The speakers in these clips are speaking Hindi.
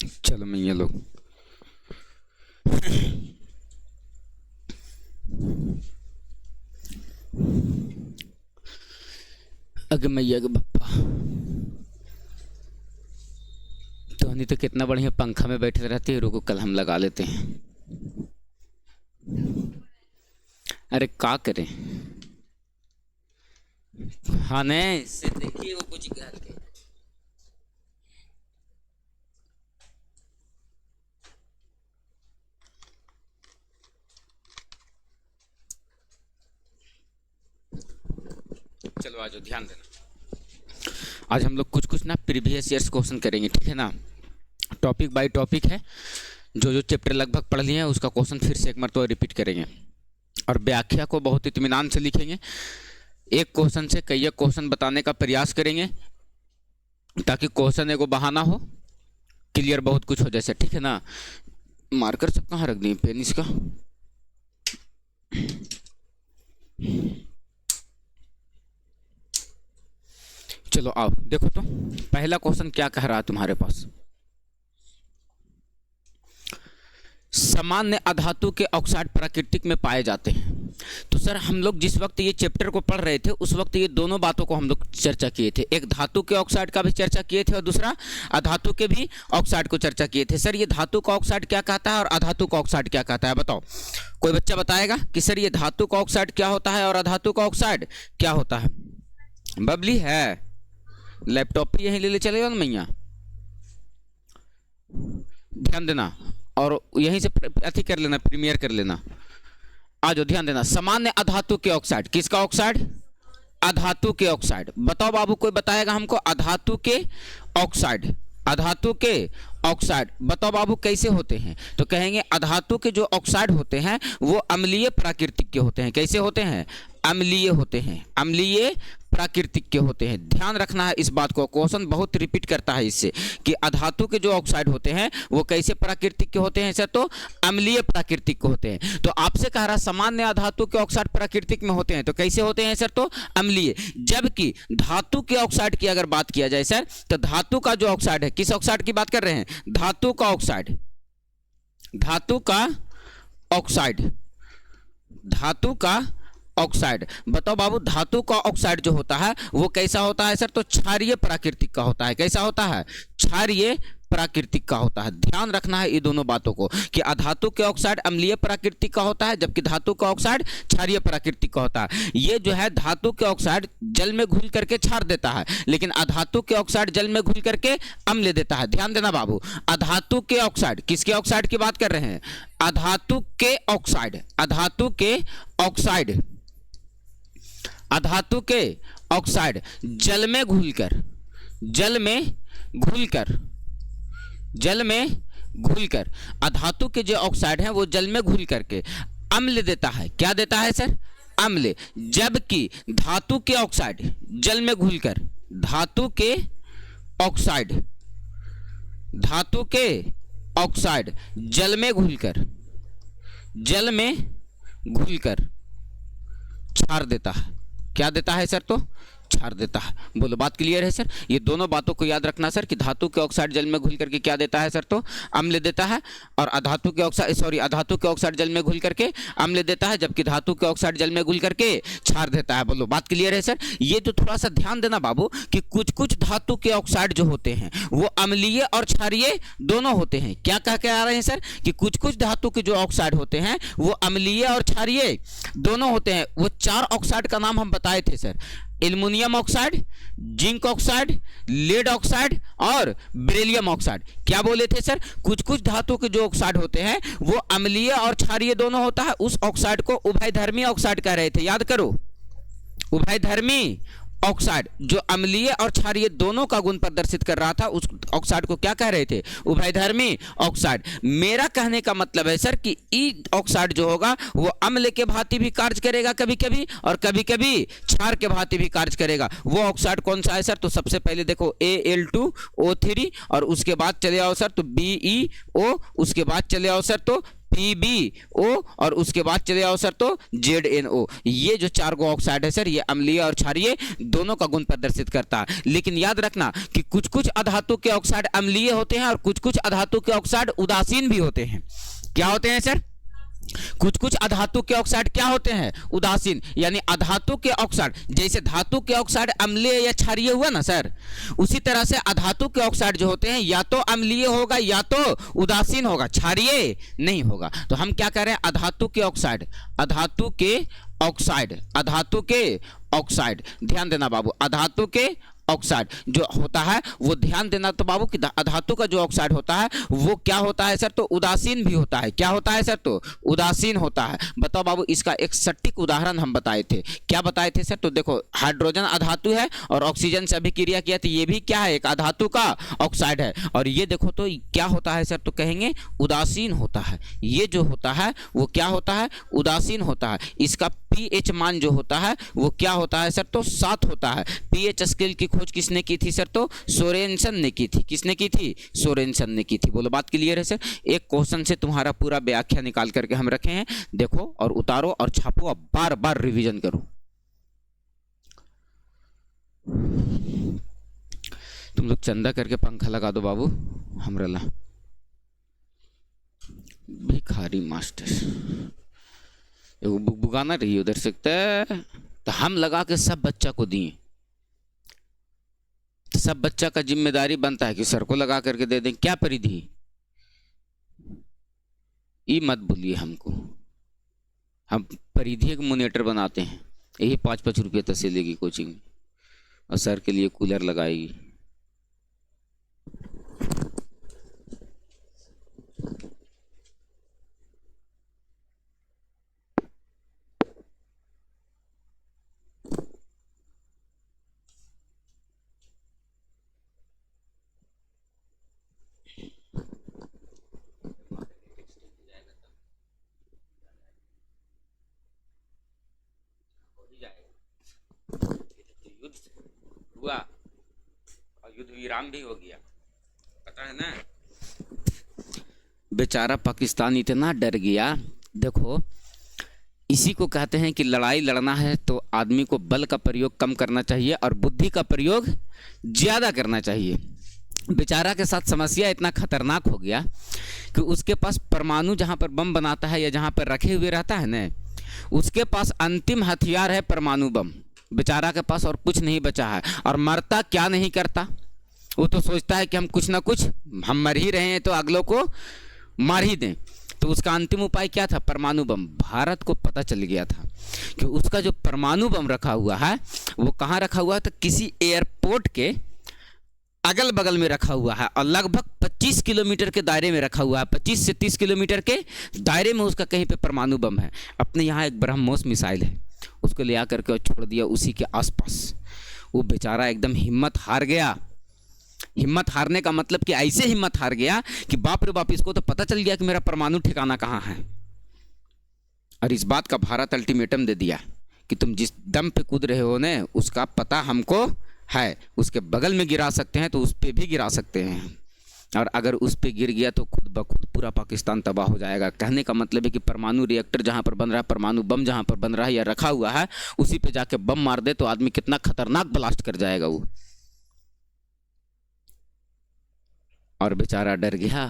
चलो मैया लोग। अगे मैया के बप्पा, तो नहीं तो कितना बढ़िया पंखा में बैठे रहते हैं। रुको कल हम लगा लेते हैं। अरे का करें। हाँ नहीं इससे देखिए वो कुछ कर के। चलो आज ध्यान देना। आज हम लोग कुछ ना प्रीवियस ईयर्स क्वेश्चन करेंगे, ठीक है ना। टॉपिक बाय टॉपिक है। जो चैप्टर लगभग पढ़ लिए हैं उसका क्वेश्चन फिर से एक मरतबा रिपीट करेंगे और व्याख्या को बहुत इत्मीनान से लिखेंगे। एक क्वेश्चन से कई क्वेश्चन बताने का प्रयास करेंगे ताकि क्वेश्चन एगो बहाना हो, क्लियर बहुत कुछ हो जैसे, ठीक है ना। मार्कर सब कहाँ रख दिए, पेन इसका। चलो आओ देखो तो पहला क्वेश्चन क्या कह रहा है तुम्हारे पास। सामान्य अधातु के ऑक्साइड प्राकृतिक में पाए जाते हैं। तो सर हम लोग जिस वक्त ये चैप्टर को पढ़ रहे थे उस वक्त ये दोनों बातों को हम लोग चर्चा किए थे। एक धातु के ऑक्साइड का भी चर्चा किए थे और दूसरा अधातु के भी ऑक्साइड को चर्चा किए थे। सर ये धातु का ऑक्साइड क्या कहता है और अधातु का ऑक्साइड क्या कहता है, बताओ। कोई बच्चा बताएगा कि सर ये धातु का ऑक्साइड क्या होता है और अधातु का ऑक्साइड क्या होता है। बबली है, लैपटॉप यहीं ले चलेगा ना मैया, ध्यान देना और यहीं से अति कर लेना, प्रीमियर कर लेना। आज ध्यान देना। सामान्य अधातु के ऑक्साइड, किसका ऑक्साइड, अधातु के ऑक्साइड। बताओ बाबू, कोई बताएगा हमको अधातु के ऑक्साइड। अधातु के ऑक्साइड बताओ बाबू कैसे होते हैं। तो कहेंगे अधातु के जो ऑक्साइड होते हैं वो अम्लीय प्राकृतिक के होते हैं। कैसे होते हैं, अम्लीय होते हैं, अम्लीय प्राकृतिक के होते हैं। ध्यान रखना है इस बात को, क्वेश्चन बहुत रिपीट करता है इससे कि अधातु के जो ऑक्साइड होते हैं वो कैसे प्राकृतिक के होते हैं सर, तो अम्लीय प्राकृतिक के होते हैं। तो आपसे कह रहा सामान्य अधातु के ऑक्साइड प्राकृतिक में होते हैं तो कैसे होते हैं सर, तो अम्लीय। जबकि धातु के ऑक्साइड की अगर बात किया जाए सर, तो धातु का जो ऑक्साइड है, किस ऑक्साइड की बात कर रहे हैं, धातु का ऑक्साइड, धातु का ऑक्साइड, धातु का ऑक्साइड। बताओ बाबू धातु का ऑक्साइड जो होता है वो कैसा होता है सर, तो क्षारीय प्राकृतिक का होता है। कैसा होता है, क्षारीय प्राकृतिक का होता है। ध्यान रखना है ये दोनों बातों को कि अधातु के ऑक्साइड अम्लीय प्राकृतिक का होता है जबकि धातु का ऑक्साइड क्षारीय प्राकृतिक का होता है। ये जो है धातु के ऑक्साइड जल में घुल करके क्षार देता है, लेकिन अधातु के ऑक्साइड जल में घुल करके अम्ल देता है। ध्यान देना बाबू, अधातु के ऑक्साइड, किसके ऑक्साइड की बात कर रहे हैं, अधातु के ऑक्साइड, अधातु के ऑक्साइड, अधातु के ऑक्साइड जल में घुलकर, जल में घुलकर, जल में घुलकर अधातु के जो ऑक्साइड हैं वो जल में घुल करके अम्ल देता है। क्या देता है सर, अम्ल। जबकि धातु के ऑक्साइड जल में घुलकर, धातु के ऑक्साइड, धातु के ऑक्साइड जल में घुलकर, जल में घुलकर क्षार देता है। क्या देता है सर, तो क्षार देता है। बोलो बात क्लियर है सर। ये दोनों बातों को याद रखना सर कि धातु के ऑक्साइड जल में घुल करके क्या देता है सर, तो अम्ल देता है, और अधातु के ऑक्साइड अधातु के ऑक्साइड जल में घुल करके अम्ल देता है जबकि धातु के ऑक्साइड जल में घुल करके क्षार देता है। बोलो बात क्लियर है सर। ये तो थोड़ा सा ध्यान देना बाबू कि कुछ कुछ धातु के ऑक्साइड जो होते हैं वो अम्लीय और क्षारीय दोनों होते हैं। क्या कह के आ रहे हैं सर कि कुछ कुछ धातु के जो ऑक्साइड होते हैं वो अम्लीय और क्षारीय दोनों होते हैं। वो 4 ऑक्साइड का नाम हम बताए थे sir, aluminium oxide, zinc oxide, lead oxide और बेरिलियम ऑक्साइड। क्या बोले थे सर, कुछ कुछ धातु के जो ऑक्साइड होते हैं वो अम्लीय और क्षारीय दोनों होता है। उस ऑक्साइड को उभयधर्मी ऑक्साइड कह रहे थे, याद करो। उभयधर्मी ऑक्साइड जो अम्लीय और क्षारीय दोनों का गुण प्रदर्शित कर रहा था उस ऑक्साइड को क्या कह रहे थे, उभयधर्मी ऑक्साइड। मेरा कहने का मतलब है सर कि ई ऑक्साइड जो होगा वो अम्ल के भांति भी कार्य करेगा कभी कभी और कभी कभी क्षार के भांति भी कार्य करेगा। वो ऑक्साइड कौन सा है सर, तो सबसे पहले देखो Al2O3 और उसके बाद चले आओ सर तो BeO, उसके बाद चले आओ सर तो PbO और उसके बाद चले आओ सर तो ZnO। ये जो 4 गो ऑक्साइड है सर, ये अम्लीय और क्षारीय दोनों का गुण प्रदर्शित करता है। लेकिन याद रखना कि कुछ कुछ अधातु के ऑक्साइड अम्लीय होते हैं और कुछ कुछ अधातु के ऑक्साइड उदासीन भी होते हैं। क्या होते हैं सर? कुछ कुछ अधातु के ऑक्साइड क्या होते हैं? उदासीन। यानी अधातु के ऑक्साइड, जैसे धातु के ऑक्साइड अम्लीय या क्षारीय हुआ ना सर, उसी तरह से अधातु के ऑक्साइड जो होते हैं या तो अम्लीय होगा या तो उदासीन होगा, क्षारीय नहीं होगा। तो हम क्या कह रहे हैं? अधातु के ऑक्साइड, अधातु के ऑक्साइड, अधातु के ऑक्साइड, ध्यान देना बाबू, अधातु के ऑक्साइड जो होता है वो ध्यान देना तो बाबू कि अधातु का जो ऑक्साइड होता है वो क्या होता है सर? तो उदासीन भी होता है। क्या होता है सर? तो उदासीन होता है। बताओ बाबू, इसका एक सटीक उदाहरण हम बताए थे। क्या बताए थे सर? तो देखो, हाइड्रोजन अधातु है और ऑक्सीजन से अभिक्रिया किया तो ये भी क्या है? एक अधातु का ऑक्साइड है। और ये देखो तो क्या होता है सर? तो कहेंगे उदासीन होता है। ये जो होता है वो क्या होता है? उदासीन होता है। इसका pH मान जो होता है वो क्या होता है सर? तो 7 होता है। pH स्केल की खोज किसने की थी सर? तो सोरेनसन ने की थी। किसने की थी? सोरेनसन ने की थी। बोलो, बात क्लियर है सर? एक क्वेश्चन से तुम्हारा पूरा व्याख्या निकाल करके हम रखे हैं, देखो और उतारो और छापो, अब बार बार रिवीजन करो। तुम लोग चंदा करके पंखा लगा दो बाबू, हमरला भिखारी मास्टर बुगाना रही उधर सकता है। तो हम लगा के सब बच्चा को दिए, तो सब बच्चा का जिम्मेदारी बनता है कि सर को लगा करके दे दें। क्या परिधि? ये मत बोलिए हमको, हम परिधि एक मोनिटर बनाते हैं, यही 5-5 रुपये तक से लेगी कोचिंग में और सर के लिए कूलर लगाएगी। हुआ और युद्ध विराम भी हो गया, पता है ना। बेचारा पाकिस्तान इतना डर गया। देखो, इसी को कहते हैं कि लड़ाई लड़ना है तो आदमी को बल का प्रयोग कम करना चाहिए और बुद्धि का प्रयोग ज़्यादा करना चाहिए। बेचारा के साथ समस्या इतना खतरनाक हो गया कि उसके पास परमाणु जहाँ पर बम बनाता है या जहाँ पर रखे हुए रहता है ना, उसके पास अंतिम हथियार है परमाणु बम। बेचारा के पास और कुछ नहीं बचा है। और मरता क्या नहीं करता, वो तो सोचता है कि हम कुछ ना कुछ, हम मर ही रहे हैं तो अगलों को मार ही दें। तो उसका अंतिम उपाय क्या था? परमाणु बम। भारत को पता चल गया था कि उसका जो परमाणु बम रखा हुआ है वो कहाँ रखा हुआ है? तो किसी एयरपोर्ट के अगल बगल में रखा हुआ है और लगभग 25 किलोमीटर के दायरे में रखा हुआ है। 25 से 30 किलोमीटर के दायरे में उसका कहीं पे परमाणु बम है। अपने यहाँ एक ब्रह्मोस मिसाइल है, उसको ले आकर के छोड़ दिया उसी के आसपास। वो बेचारा एकदम हिम्मत हार गया। हिम्मत हारने का मतलब कि ऐसे हिम्मत हार गया कि बाप रे बाप, इसको तो पता चल गया कि मेरा परमाणु ठिकाना कहाँ है। और इस बात का भारत अल्टीमेटम दे दिया कि तुम जिस दम पे कूद रहे हो ना, उसका पता हमको है। उसके बगल में गिरा सकते हैं तो उस पर भी गिरा सकते हैं, और अगर उस पर गिर गया तो खुद ब खुद पूरा पाकिस्तान तबाह हो जाएगा। कहने का मतलब है कि परमाणु रिएक्टर जहाँ पर बन रहा है, परमाणु बम जहाँ पर बन रहा है या रखा हुआ है, उसी पे जाके बम मार दे तो आदमी कितना खतरनाक ब्लास्ट कर जाएगा वो। और बेचारा डर गया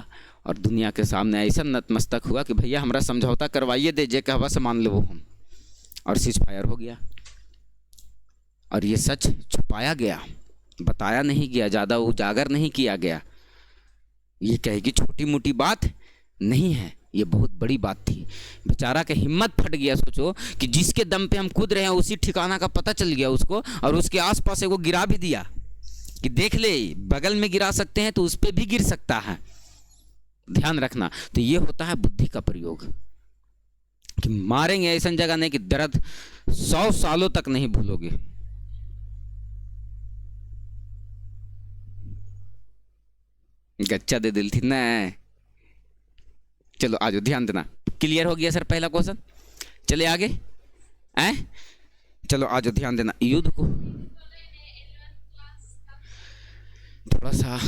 और दुनिया के सामने ऐसा नतमस्तक हुआ कि भैया हमारा समझौता करवाइए दे, जे कहवा से मान लो हम। और सीज फायर हो गया। और ये सच छुपाया गया, बताया नहीं गया, ज़्यादा उजागर नहीं किया गया। ये कहेगी छोटी मोटी बात नहीं है, ये बहुत बड़ी बात थी। बेचारा का हिम्मत फट गया। सोचो कि जिसके दम पे हम कूद रहे हैं उसी ठिकाना का पता चल गया उसको, और उसके आसपास वो गिरा भी दिया कि देख ले, बगल में गिरा सकते हैं तो उस पर भी गिर सकता है। ध्यान रखना। तो ये होता है बुद्धि का प्रयोग, कि मारेंगे ऐसा जगह नहीं कि दर्द 100 सालों तक नहीं भूलोगे। गच्चा दे दिल थी ना। चलो आज ध्यान देना। क्लियर हो गया सर पहला क्वेश्चन? चले आगे। चलो आज ध्यान देना। युद्ध को थोड़ा सा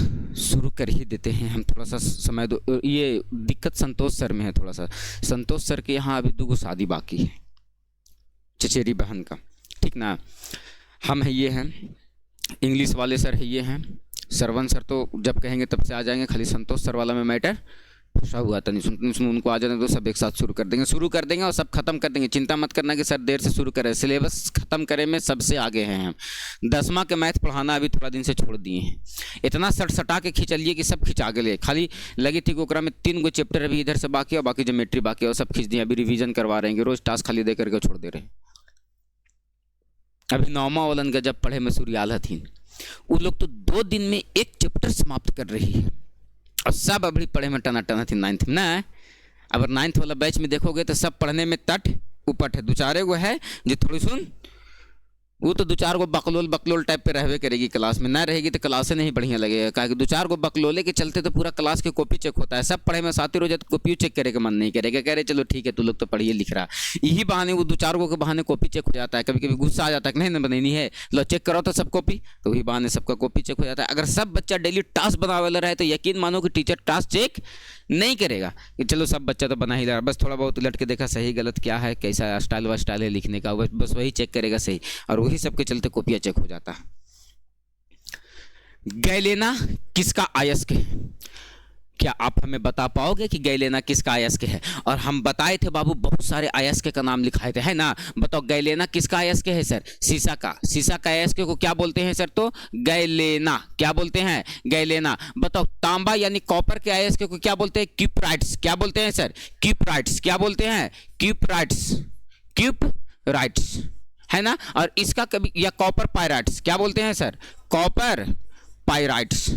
शुरू कर ही देते हैं हम, थोड़ा सा समय दो। ये दिक्कत संतोष सर में है थोड़ा सा। संतोष सर के यहाँ अभी 2 शादी बाकी है, चचेरी बहन का, ठीक ना। हम है ये हैं, इंग्लिश वाले सर है ये हैं, सरवन सर तो जब कहेंगे तब से आ जाएंगे। खाली संतोष सर वाला में मैटर फंसा हुआ था, नहीं सुन उनको आ जाने तो सब एक साथ शुरू कर देंगे और सब खत्म कर देंगे। चिंता मत करना कि सर देर से शुरू करें, सिलेबस खत्म करे में सबसे आगे हैं हम। 10वां के मैथ पढ़ाना अभी थोड़ा दिन से छोड़ दिए हैं। इतना सटा के खींचलिए कि सब खींचा के ले, खाली लगी थी ओकरा में 3 गो चैप्टर अभी इधर से बाकी है, बाकी ज्योमेट्री बाकी है, और सब खींच दिए। अभी रिवीजन करवा रहे हैं, रोज टास्क खाली दे करके छोड़ दे रहे हैं। अभी 9वां वालन का जब पढ़े में सूर्याला थी, वो लोग तो 2 दिन में 1 चैप्टर समाप्त कर रही है, और सब अभी पढ़े में टना थी 9th में ना। अब 9th वाला बैच में देखोगे तो सब पढ़ने में तट उपट है। 2-4 गो है जो थोड़ी सुन, वो तो 2-4 गो बकलोल टाइप पे रहवे करेगी क्लास में, ना रहेगी तो क्लास नहीं बढ़िया लगेगा। कहा कि 2-4 गो बकलोले के चलते तो पूरा क्लास के कॉपी चेक होता है। सब पढ़े में साथी रोज कॉपी चेक करे का मन नहीं करेगा, कह रहे चलो ठीक है तू लोग तो पढ़िए लिख रहा। यही बहाने वो 2-4 गो के बहाने कॉपी चेक हो जाता है। कभी कभी गुस्सा आ जाता है कि नहीं बननी है, लो चेक करो तो सब कॉपी, तो वही बहाने सबका कॉपी चेक हो जाता है। अगर सब बच्चा डेली टास्क बनावे रहे तो यकीन मानो कि टीचर टास्क चेक नहीं करेगा कि चलो सब बच्चा तो बना ही रहा, बस थोड़ा बहुत उलट के देखा सही गलत क्या है, कैसा स्टाइल है लिखने का, बस वही चेक करेगा सही, और वही सबके चलते कॉपियाँ चेक हो जाता है। गैलेना किसका अयस्क है? क्या आप हमें बता पाओगे कि गैलेना किसका अयस्क है? और हम बताए थे बाबू, बहुत सारे अयस्क का नाम लिखाए थे, है ना। बताओ गैलेना किसका अयस्क है सर? सीसा का। सीसा का अयस्क को क्या बोलते हैं सर? तो गैलेना। क्या बोलते हैं? गैलेना। बताओ तांबा यानी कॉपर के अयस्क को क्या बोलते हैं? क्यूपराइट्स। क्या बोलते हैं सर? क्यूपराइट्स। क्या बोलते हैं? क्यूपराइट्स। क्यूपराइट्स, है ना। और इसका कभी, या कॉपर पायराइट्स, क्या बोलते हैं sir? Copper pyrites.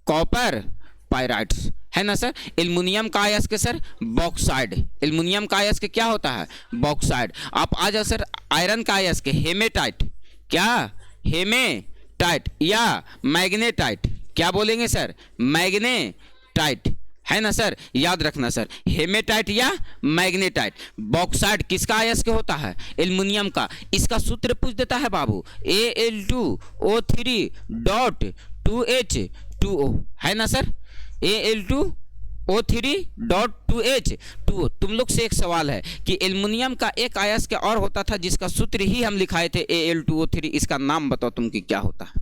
Copper pyrites, है ना सर। एल्युमिनियम का अयस्क सर? बॉक्साइड। एल्युमिनियम का अयस्क क्या होता है? बॉक्साइड। आप आ जाओ सर, आयरन का अयस्क हेमेटाइट। क्या? हेमेटाइट या मैग्नेटाइट। क्या बोलेंगे सर? मैग्नेटाइट, है ना सर। याद रखना सर, हेमेटाइट या मैग्नेटाइट। बॉक्साइड किसका अयस्क होता है? एल्युमिनियम का। इसका सूत्र पूछ देता है बाबू, Al2O3.2H2O, है ना सर। Al2O3.2H2O। तुम लोग से एक सवाल है कि एल्युमिनियम का एक अयस्क और होता था जिसका सूत्र ही हम लिखाए थे Al2O3, इसका नाम बताओ तुम कि क्या होता है?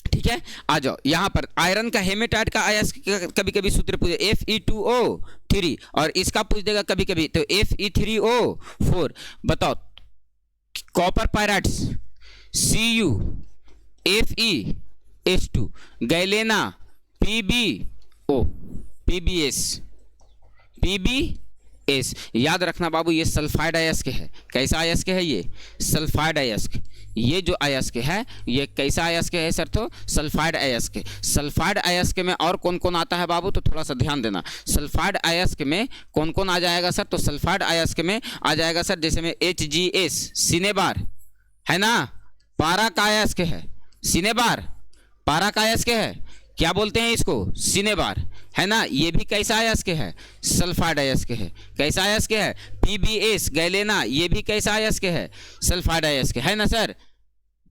ठीक है, आ जाओ यहाँ पर। आयरन का हेमेटाइट का अयस्क कभी कभी सूत्र पूछे Fe2O3, और इसका पूछ देगा कभी कभी तो Fe3O4। बताओ copper pyrites CuFeS2, galena PbS। याद रखना बाबू, ये सल्फाइड अयस्क है। कैसा अयस्क है ये? सल्फाइड अयस्क। ये जो अयस्क है ये कैसा अयस्क है सर? तो सल्फाइड अयस्क। सल्फाइड अयस्क में और कौन कौन आता है बाबू? तो थोड़ा सा ध्यान देना। सल्फाइड अयस्क में कौन कौन आ जाएगा सर? तो सल्फाइड अयस्क में आ जाएगा सर, जैसे में HgS, सिनेबार, है ना। पारा का अयस्क है सिनेबार, पारा का अयस्क है, क्या बोलते हैं इसको? सिनेबार, है ना। ये भी कैसा अयस्क है? सल्फाइड अयस्क है। कैसा अयस्क है? PbS, गैलेना, ये भी कैसा अयस्क है? सल्फाइड अयस्क, है ना सर।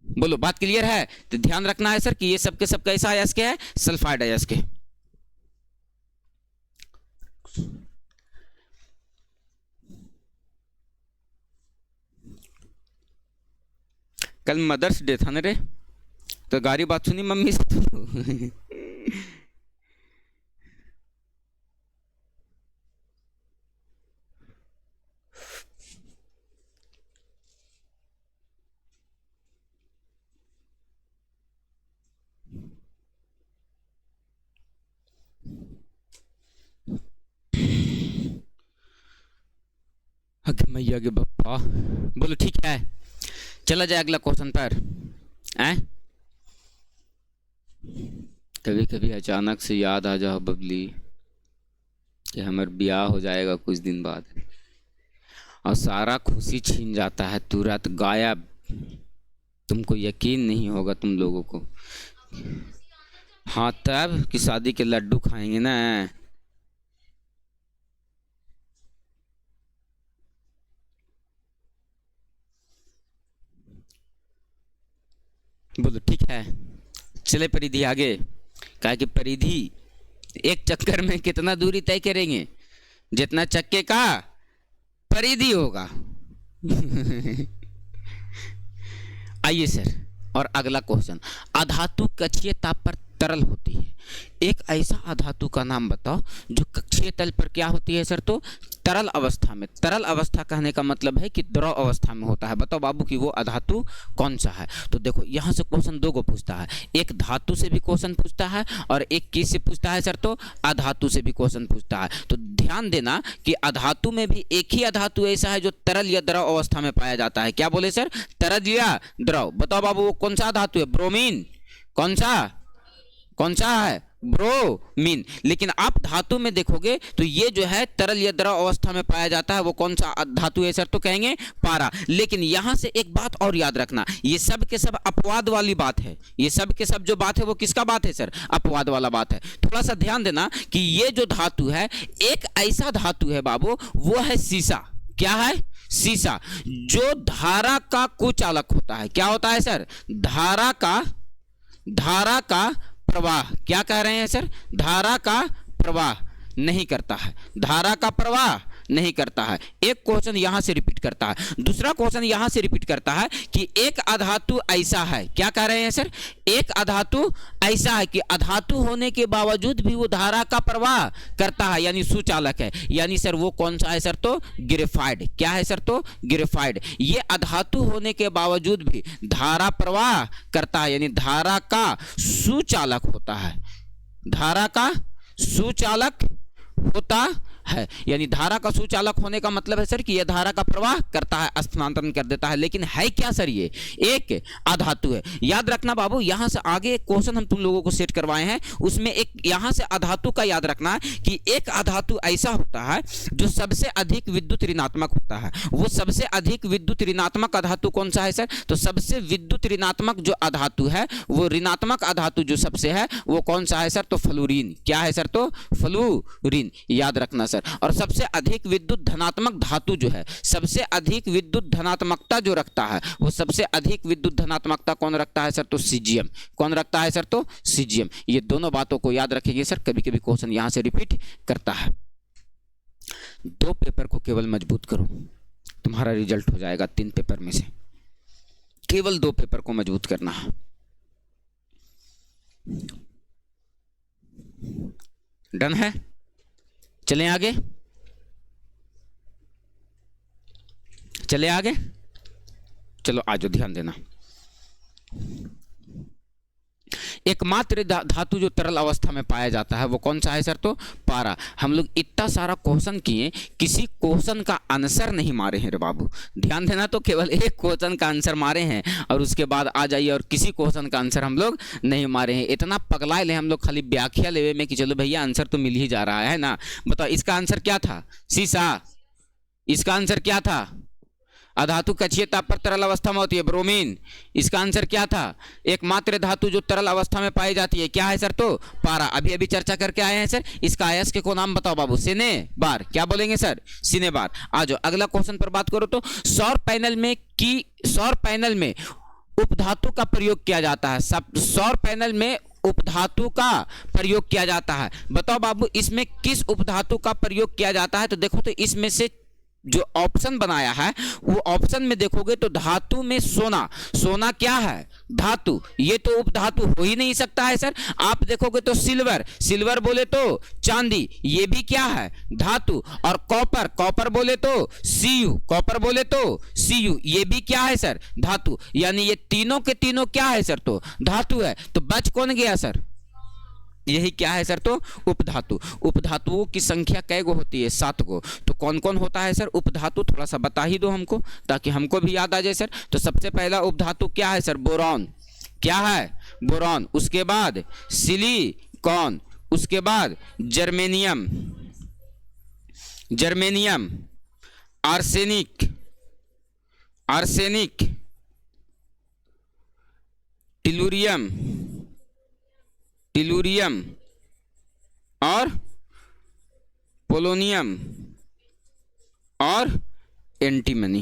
बोलो बात क्लियर है? तो ध्यान रखना है सर कि ये सब के सब कैसा अयस्क है? सल्फाइड अयस्क है। कल मदर्स डे था ना रे, तो गारी बात सुनी मम्मी से तो मैया के बप्पा। बोलो ठीक है, चला जाए अगला क्वेश्चन पर। कभी कभी अचानक से याद आ जाओ बबली कि हमारा ब्याह हो जाएगा कुछ दिन बाद, और सारा खुशी छीन जाता है, तुरंत गायब। तुमको यकीन नहीं होगा तुम लोगों को। हाँ, तब कि शादी के लड्डू खाएंगे ना। बोलो ठीक है, चले परिधि आगे। कहा कि परिधि एक चक्कर में कितना दूरी तय करेंगे, जितना चक्के का परिधि होगा। आइए सर, और अगला क्वेश्चन, अधातु कक्षीय ताप पर तरल होती है, एक ऐसा अधातु का नाम बताओ जो कक्षीय तल पर क्या होती है सर, तो तरल अवस्था में। तरल अवस्था कहने का मतलब है कि द्रव अवस्था में होता है। बताओ बाबू कि वो अधातु कौन सा है। तो देखो यहाँ से क्वेश्चन दो को पूछता है, एक धातु से भी क्वेश्चन पूछता है और एक किस से पूछता है सर, तो अधातु से भी क्वेश्चन पूछता है। तो ध्यान देना कि अधातु में भी एक ही अधातु ऐसा है जो तरल या द्रव अवस्था में पाया जाता है। क्या बोले सर, तरल या द्रव। बताओ बाबू वो कौन सा धातु है, ब्रोमीन। कौन सा है, ब्रोमीन। लेकिन आप धातु में देखोगे तो ये जो है तरल या द्रव अवस्था में पाया जाता है, वो कौन सा धातु है सर, तो कहेंगे पारा। लेकिन यहां से एक बात और याद रखना, ये सब के सब अपवाद वाली बात है। ये सब के सब जो बात है वो किसका बात है सर, अपवाद वाला बात है। थोड़ा सा ध्यान देना कि ये जो धातु है, एक ऐसा धातु है बाबू, वो है सीसा। क्या है, सीसा, जो धारा का कुचालक होता है। क्या होता है सर, धारा का प्रवाह। क्या कह रहे हैं सर, धारा का प्रवाह नहीं करता है, धारा का प्रवाह नहीं करता है। एक क्वेश्चन यहां से रिपीट करता है। दूसरा क्वेश्चन यहां से रिपीट करता है कि एक अधातु ऐसा है। क्या कह रहे हैं सर, एक अधातु ऐसा है कि अधातु होने के बावजूद भी वो धारा का प्रवाह करता है, यानी सुचालक है। यानी सर वो कौन सा है सर, तो ग्रेफाइड। क्या है सर, तो ग्रेफाइड। ये अधातु होने के बावजूद भी धारा प्रवाह करता है, यानी धारा का सुचालक होता है। धारा का सुचालक होता है, यानी धारा का सुचालक होने का मतलब है सर कि यह धारा का प्रवाह करता है, स्थानांतरण कर देता है। लेकिन है क्या सर, ये एक अधातु है। याद रखना बाबू, यहां से आगे एक क्वेश्चन हम तुम लोगों को सेट करवाए हैं, उसमें एक यहां से अधातु का याद रखना है कि एक अधातु ऐसा होता है जो सबसे अधिक विद्युत ऋणात्मक होता है। वो सबसे अधिक विद्युत ऋणात्मक अधातु कौन सा है सर, तो सबसे विद्युत ऋणात्मक जो अधातु है, वो ऋणात्मक अधातु जो सबसे है वो कौन सा है सर, तो फ्लोरीन। क्या है सर, तो फ्लोरीन। याद रखना सर। और सबसे अधिक विद्युत धनात्मक धातु जो है, सबसे अधिक विद्युत धनात्मकता जो रखता है, वो सबसे अधिक विद्युत धनात्मकता कौन रखता है सर, तो सीजियम। कौन रखता है सर, तो सीजियम। ये दोनों बातों को याद रखेंगे सर, कभी कभी क्वेश्चन यहां से रिपीट करता है। दो पेपर को केवल मजबूत करो, तुम्हारा रिजल्ट हो जाएगा 3 पेपर में से। केवल 2 पेपर को मजबूत करना है। डन है, चलें आगे, चले आगे। चलो आज ध्यान देना, एकमात्र धातु जो तरल अवस्था में पाया जाता है वो कौन सा है सर, तो पारा। हम लोग इतना सारा क्वेश्चन किए, किसी क्वेश्चन का आंसर नहीं मारे हैं रे बाबू। ध्यान देना, तो केवल एक क्वेश्चन का आंसर मारे हैं और उसके बाद आ जाइए और किसी क्वेश्चन का आंसर हम लोग नहीं मारे हैं। इतना पगलाए ले हम लोग खाली व्याख्या लेवे में कि चलो भैया आंसर तो मिल ही जा रहा है ना। बताओ इसका आंसर क्या था, सीसा। इसका आंसर क्या था, अधातु कक्षीय ताप पर तरल अवस्था में होती है, ब्रोमीन। इसका आंसर क्या था, एकमात्र धातु जो तरल अवस्था में पाई जाती है, क्या है सर, तो पारा। अभी अभी चर्चा करके आए हैं सर। इसका अयस्क को नाम बताओ बाबू, सिने बार। क्या बोलेंगे सर, सिने बार। आ जाओ अगला क्वेश्चन पर बात करो। तो सौर पैनल में उपधातु का प्रयोग किया जाता है। सौर पैनल में उपधातु का प्रयोग किया जाता है। बताओ बाबू इसमें किस उपधातु का प्रयोग किया जाता है। तो देखो, तो इसमें से जो ऑप्शन बनाया है वो ऑप्शन में देखोगे तो धातु में सोना। सोना क्या है, धातु। ये तो उपधातु हो ही नहीं सकता है सर। आप देखोगे तो सिल्वर। सिल्वर बोले तो चांदी, ये भी क्या है, धातु। और कॉपर। कॉपर बोले तो सीयू। कॉपर बोले तो सीयू, ये भी क्या है सर, धातु। यानी ये तीनों के तीनों क्या है सर, तो धातु है। तो बच कौन गया सर, यही क्या है सर, तो उपधातु। उपधातुओं की संख्या कै गो होती है, 7 गो। तो कौन कौन होता है सर उपधातु, थोड़ा सा बता ही दो हमको ताकि हमको भी याद आ जाए सर। तो सबसे पहला उपधातु क्या है सर, बोरॉन। क्या है, बोरॉन। उसके बाद सिलिकॉन, उसके बाद जर्मेनियम, जर्मेनियम, आर्सेनिक, आर्सेनिक, टिलूरियम, टिलूरियम और पोलोनियम और एंटीमनी।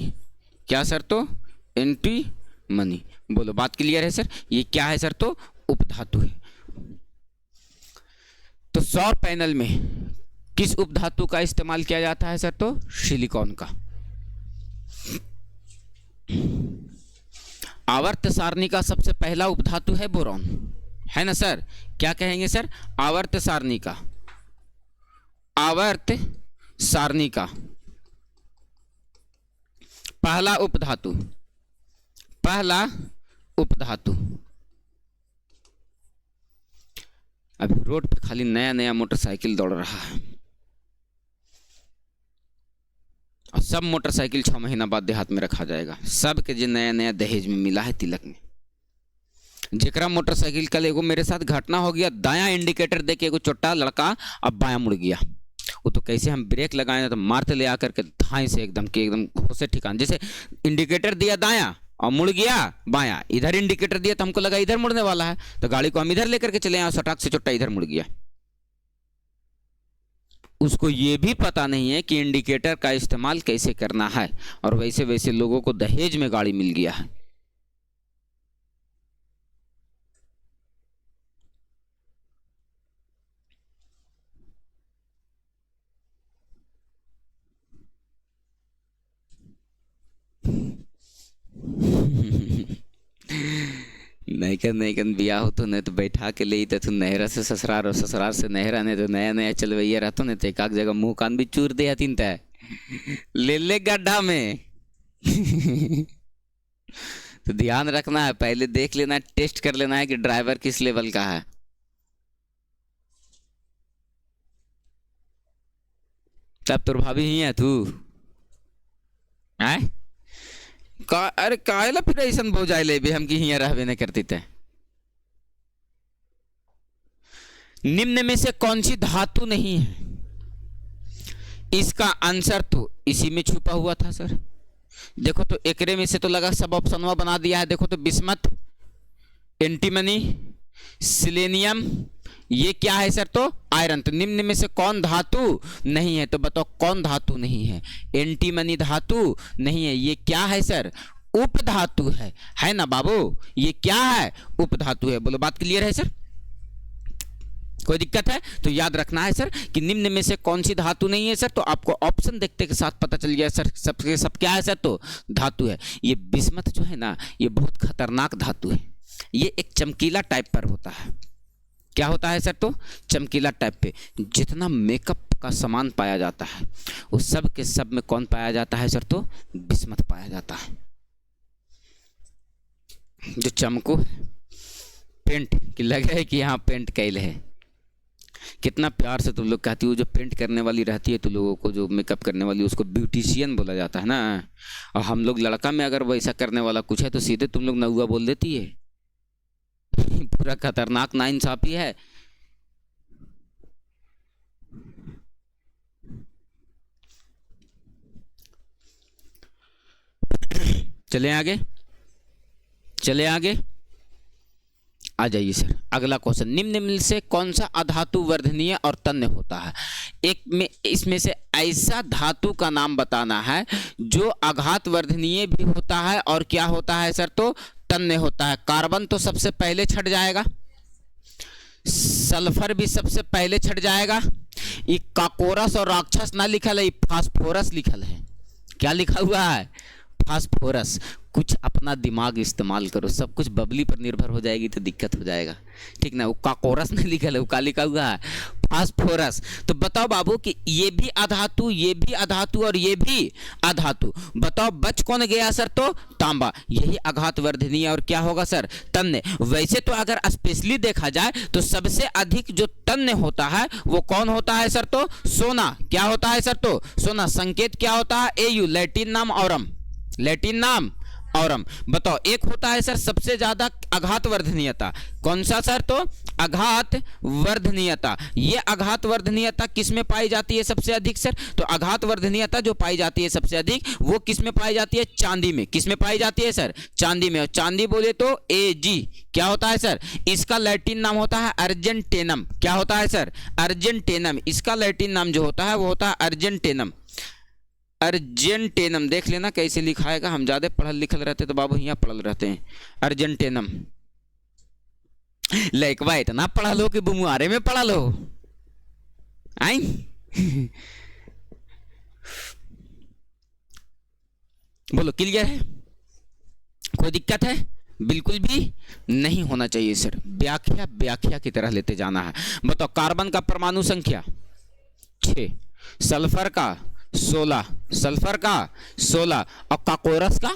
क्या सर, तो एंटीमनी। बोलो बात क्लियर है सर। ये क्या है सर, तो उपधातु है। तो सौर पैनल में किस उपधातु का इस्तेमाल किया जाता है सर? तो सिलिकॉन का। आवर्त सारणी का सबसे पहला उपधातु है बोरॉन, है ना सर? क्या कहेंगे सर? आवर्त सारणी का, आवर्त सारणी का पहला उपधातु, पहला उपधातु। अभी रोड पे खाली नया नया मोटरसाइकिल दौड़ रहा है और सब मोटरसाइकिल 6 महीना बाद देहात में रखा जाएगा। सब के जो नया नया दहेज में मिला है तिलक में। जेकरा मोटरसाइकिल कल एगो मेरे साथ घटना हो गया, दायां इंडिकेटर दे के एगो छोटा लड़का अब बायां मुड़ गया। वो तो कैसे हम ब्रेक लगाए तो मारते ले आकर के धाई से एकदम के एकदम होशे ठिकान। जैसे इंडिकेटर दिया दायां और मुड़ गया बायां, इधर इंडिकेटर दिया तो हमको लगा इधर मुड़ने वाला है, तो गाड़ी को हम इधर लेकर के चले आए, सटाक से छोटा इधर मुड़ गया। उसको ये भी पता नहीं है कि इंडिकेटर का इस्तेमाल कैसे करना है, और वैसे वैसे लोगों को दहेज में गाड़ी मिल गया है। नैकन बिया हो तो नहीं तो बैठा के ले तो नहरा से ससुराल और ससुराल से नहरा, नहीं तो नया नया चलवैया रहता नहीं तो एक जगह मुंह कान भी चूर दे हतीन तय ले गड्ढा में। तो ध्यान रखना है, पहले देख लेना है, टेस्ट कर लेना है कि ड्राइवर किस लेवल का है। तब तो भाभी ही है तू आए अरे काहेला फिर ऐसा बोझाई ले भी हम की हिया रहबे नहीं करती थे। निम्न में से कौन सी धातु नहीं है? इसका आंसर तो इसी में छुपा हुआ था सर। देखो तो एकरे में से तो लगा सब ऑप्शनवा बना दिया है। देखो तो बिस्मथ, एंटीमनी, सिलेनियम, ये क्या है सर? तो आयरन। तो निम्न में से कौन धातु नहीं है? तो बताओ कौन धातु नहीं है? एंटीमनी धातु नहीं है। ये क्या है सर? उपधातु है ना बाबू? ये क्या है? उपधातु है। बोलो बात क्लियर है सर? कोई दिक्कत है? तो याद रखना है सर कि निम्न में से कौन सी धातु नहीं है सर। तो आपको ऑप्शन देखते के साथ पता चल गया सर सबके सब क्या है सर? तो धातु है। ये बिस्मथ जो है ना, ये बहुत खतरनाक धातु है। ये एक चमकीला टाइप पर होता है। क्या होता है सर? तो चमकीला टाइप पे जितना मेकअप का सामान पाया जाता है वो सब के सब में कौन पाया जाता है सर? तो बिस्मथ पाया जाता है। जो चमको पेंट की लगे है कि यहाँ पेंट कैल है, कितना प्यार से तुम लोग कहती हो। जो पेंट करने वाली रहती है तो लोगों को, जो मेकअप करने वाली, उसको ब्यूटिशियन बोला जाता है ना। और हम लोग लड़का में अगर वैसा करने वाला कुछ है तो सीधे तुम लोग नौआ बोल देती है। पूरा खतरनाक नाइंसाफी है। चले आगे, चले आगे आ जाइए सर। अगला क्वेश्चन, निम्न में से कौन सा अधातु वर्धनीय और तन्य होता है? एक में इसमें से ऐसा धातु का नाम बताना है जो आघात वर्धनीय भी होता है और क्या होता है सर? तो तन्य होता है। कार्बन तो सबसे पहले छट जाएगा, सल्फर भी सबसे पहले छट जाएगा। ये काकोरस और राक्षस ना लिखल है, ये फास्फोरस लिखल है। क्या लिखा हुआ है? फास्फोरस। कुछ अपना दिमाग इस्तेमाल करो, सब कुछ बबली पर निर्भर हो जाएगी तो दिक्कत हो जाएगा, ठीक ना। वो काकोरस नहीं लिखल है, वो क्या लिखा हुआ है? फास्फोरस। तो बताओ बाबू कि ये भी अधातु, ये भी अधातु और ये भी अधातु। बताओ बच कौन गया सर? तो तांबा। यही आघात वर्धनीय और क्या होगा सर? तन्य। वैसे तो अगर स्पेशली देखा जाए तो सबसे अधिक जो तन्य होता है वो कौन होता है सर? तो सोना। क्या होता है सर? तो सोना। संकेत क्या होता है? एयू, लैटिन नाम औरम, लैटिन नाम औरम। बताओ एक होता है सर सबसे ज्यादा आघात वर्धनीयता, कौन सा सर? तो आघात वर्धनीयता। ये आघात वर्धनीयता किस में पाई जाती है सबसे अधिक सर? तो आघात वर्धनीयता जो पाई जाती है सबसे अधिक वो किस में पाई जाती है? चांदी में। किस में पाई जाती है सर? चांदी में। और चांदी बोले तो Ag क्या होता है सर? इसका लैटिन नाम होता है अर्जेंटेनम। क्या होता है सर? अर्जेंटेनम। इसका लैटिन नाम जो होता है वो होता है अर्जेंटेनम। अर्जेंटेनम देख लेना कैसे लिखाएगा। हम ज्यादा पढ़ल लिखल रहते तो बाबू यहाँ पढ़ल रहते हैं। अर्जेंटेनम, लइकवा इतना पढ़ा लो कि बुमुआरे में पढ़ा लो। आई बोलो क्लियर है? कोई दिक्कत है? बिल्कुल भी नहीं होना चाहिए सर। व्याख्या व्याख्या की तरह लेते जाना है। बताओ कार्बन का परमाणु संख्या 6, सल्फर का 16, सल्फर का 16 और काकोरस का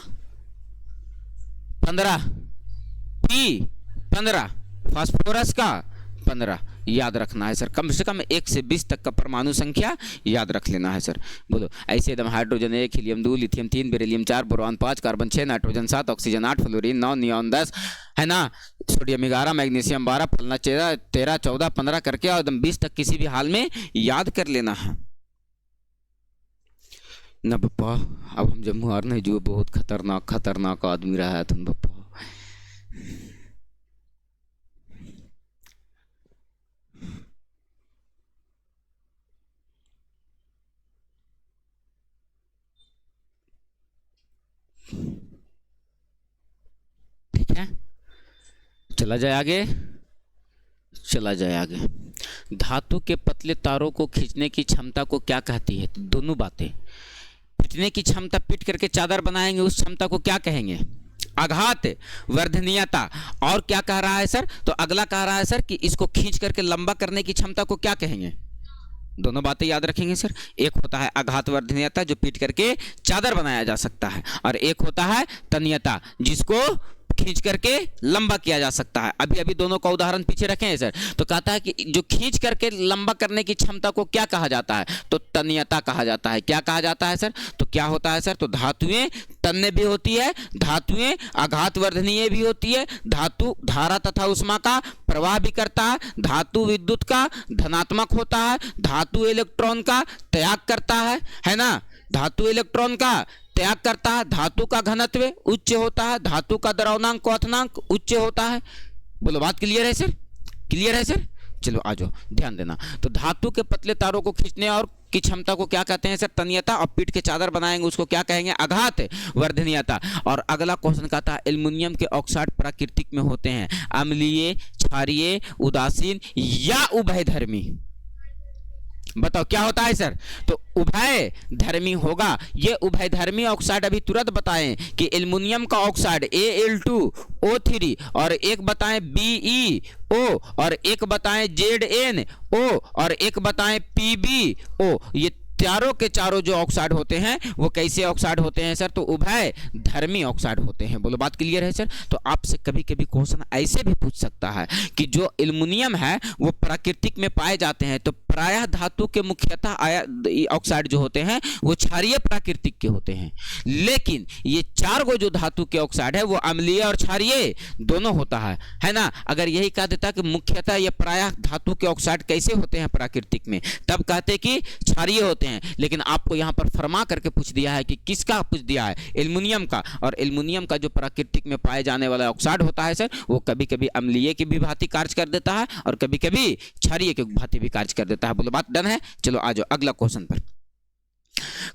15, पी 15, फास्फोरस का 15। याद रखना है सर, कम से कम 1 से 20 तक का परमाणु संख्या याद रख लेना है सर। बोलो ऐसे एकदम hydrogen 1, helium 2, lithium 3, beryllium 4, boron 5, carbon 6, nitrogen 7, oxygen 8, fluorine 9, neon 10 है ना, सोडियम 11, मैग्नीशियम 12, फलना 13, 14, 15 करके और एकदम 20 तक किसी भी हाल में याद कर लेना है ना पप्पा। अब हम जम्मू आ रहे जो बहुत खतरनाक खतरनाक आदमी रहा है तुम पप्पा। ठीक है, चला जाए आगे, चला जाए आगे। धातु के पतले तारों को खींचने की क्षमता को क्या कहती है? तो दोनों बातें, पीटने की क्षमता, पीट करके चादर बनाएंगे उस क्षमता को क्या कहेंगे? आघात वर्धनीयता। और क्या कह रहा है सर? तो अगला कह रहा है सर कि इसको खींच करके लंबा करने की क्षमता को क्या कहेंगे? दोनों बातें याद रखेंगे सर। एक होता है आघात वर्धनीयता जो पीट करके चादर बनाया जा सकता है, और एक होता है तन्यता जिसको खींच करके लंबा किया जा सकता है। अभी अभी दोनों का उदाहरण पीछे रखे हैं सर। तो कहता है कि जो खींच करके लंबा करने की क्षमता को क्या कहा जाता है? तो तन्यता कहा जाता है। क्या कहा जाता है सर? तो क्या होता है सर? तो धातुएं तन्य भी होती है, धातुएं आघात वर्धनीय भी होती है, धातु धारा तथा उष्मा का प्रवाह भी करता है, धातु विद्युत का धनात्मक होता है, धातु इलेक्ट्रॉन का त्याग करता है ना, धातु इलेक्ट्रॉन का त्याग करता है, धातु का घनत्व उच्च होता है, धातु का द्रव्यनांक क्वथनांक उच्च होता है। बोलो बात क्लियर है सर? क्लियर है सर? चलो आ जाओ, ध्यान देना। तो धातु के पतले तारों को खींचने और की क्षमता को क्या कहते हैं सर? तन्यता। और पीट के चादर बनाएंगे उसको क्या कहेंगे? आघात वर्धनीयता। और अगला क्वेश्चन कहता है एल्युमिनियम के ऑक्साइड प्राकृतिक में होते हैं अम्लीय, क्षारीय, उदासीन या उभयधर्मी। बताओ क्या होता है सर? तो उभय धर्मी होगा। ये उभयधर्मी ऑक्साइड अभी तुरंत बताएं कि एल्युमिनियम का ऑक्साइड Al2O3 और एक बताएं BeO और एक बताएं ZnO और एक बताएं PbO। ये चारों के चारों जो ऑक्साइड होते हैं वो कैसे ऑक्साइड होते हैं सर? तो उभय धर्मी ऑक्साइड होते हैं। बोलो बात क्लियर है सर? तो आपसे कभी कभी क्वेश्चन ऐसे भी पूछ सकता है कि जो एल्युमिनियम है वो प्राकृतिक में पाए जाते हैं, तो प्रायः धातु के मुख्यतः ऑक्साइड जो होते हैं वो क्षारीय प्राकृतिक के होते हैं, लेकिन ये चार गो जो धातु के ऑक्साइड है वो अम्लीय और क्षारीय दोनों होता है ना। अगर यही कह देता कि मुख्यतः ये प्रायः धातु के ऑक्साइड कैसे होते हैं प्राकृतिक में, तब कहते कि क्षारीय होते हैं। लेकिन आपको यहाँ पर फरमा करके पूछ दिया है कि किसका पूछ दिया है? एल्युमिनियम का। और एल्युमिनियम का जो प्राकृतिक में पाए जाने वाला ऑक्साइड होता है सर वो कभी कभी अम्लीय की भी भांति कार्य कर देता है और कभी कभी क्षारीय की भांति भी कार्य कर देता है। बोलो बात डन है? चलो आ जाओ अगला क्वेश्चन पर।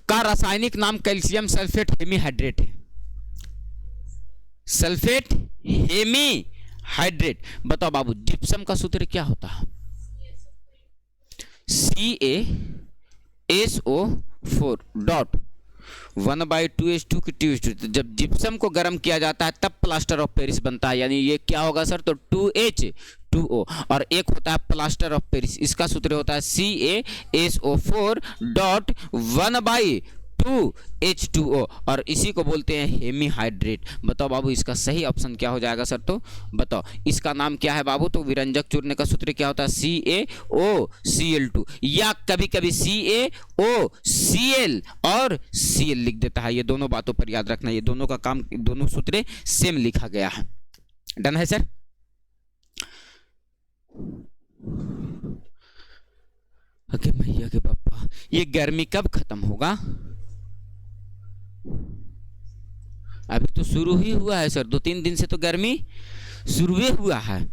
का रासायनिक नाम कैल्शियम सल्फेट हेमीहाइड्रेट है। Sulphate hemihydrate. बताओ बाबू जिप्सम का सूत्र क्या होता है? CaSO4 डॉट 1/2H2 की 2H2। जब जिप्सम को गर्म किया जाता है तब प्लास्टर ऑफ पेरिस बनता है, यानी ये क्या होगा सर? तो 2H2O। और एक होता है प्लास्टर ऑफ पेरिस, इसका सूत्र होता है CaSO4 डॉट 1/2H2O और इसी को बोलते हैं हेमीहाइड्रेट। बताओ बाबू इसका सही ऑप्शन क्या हो जाएगा सर? तो बताओ इसका नाम क्या है बाबू? तो विरंजक चूर्ण का सूत्र क्या होता है? CaOCl2 या कभी कभी CaOCl और Cl लिख देता है। ये दोनों बातों पर याद रखना, ये दोनों का काम, दोनों सूत्र सेम लिखा गया है। डन है सर? अरे भैया के पापा ये गर्मी कब खत्म होगा? अभी तो शुरू ही हुआ है सर, 2-3 दिन से तो गर्मी शुरू हुआ है।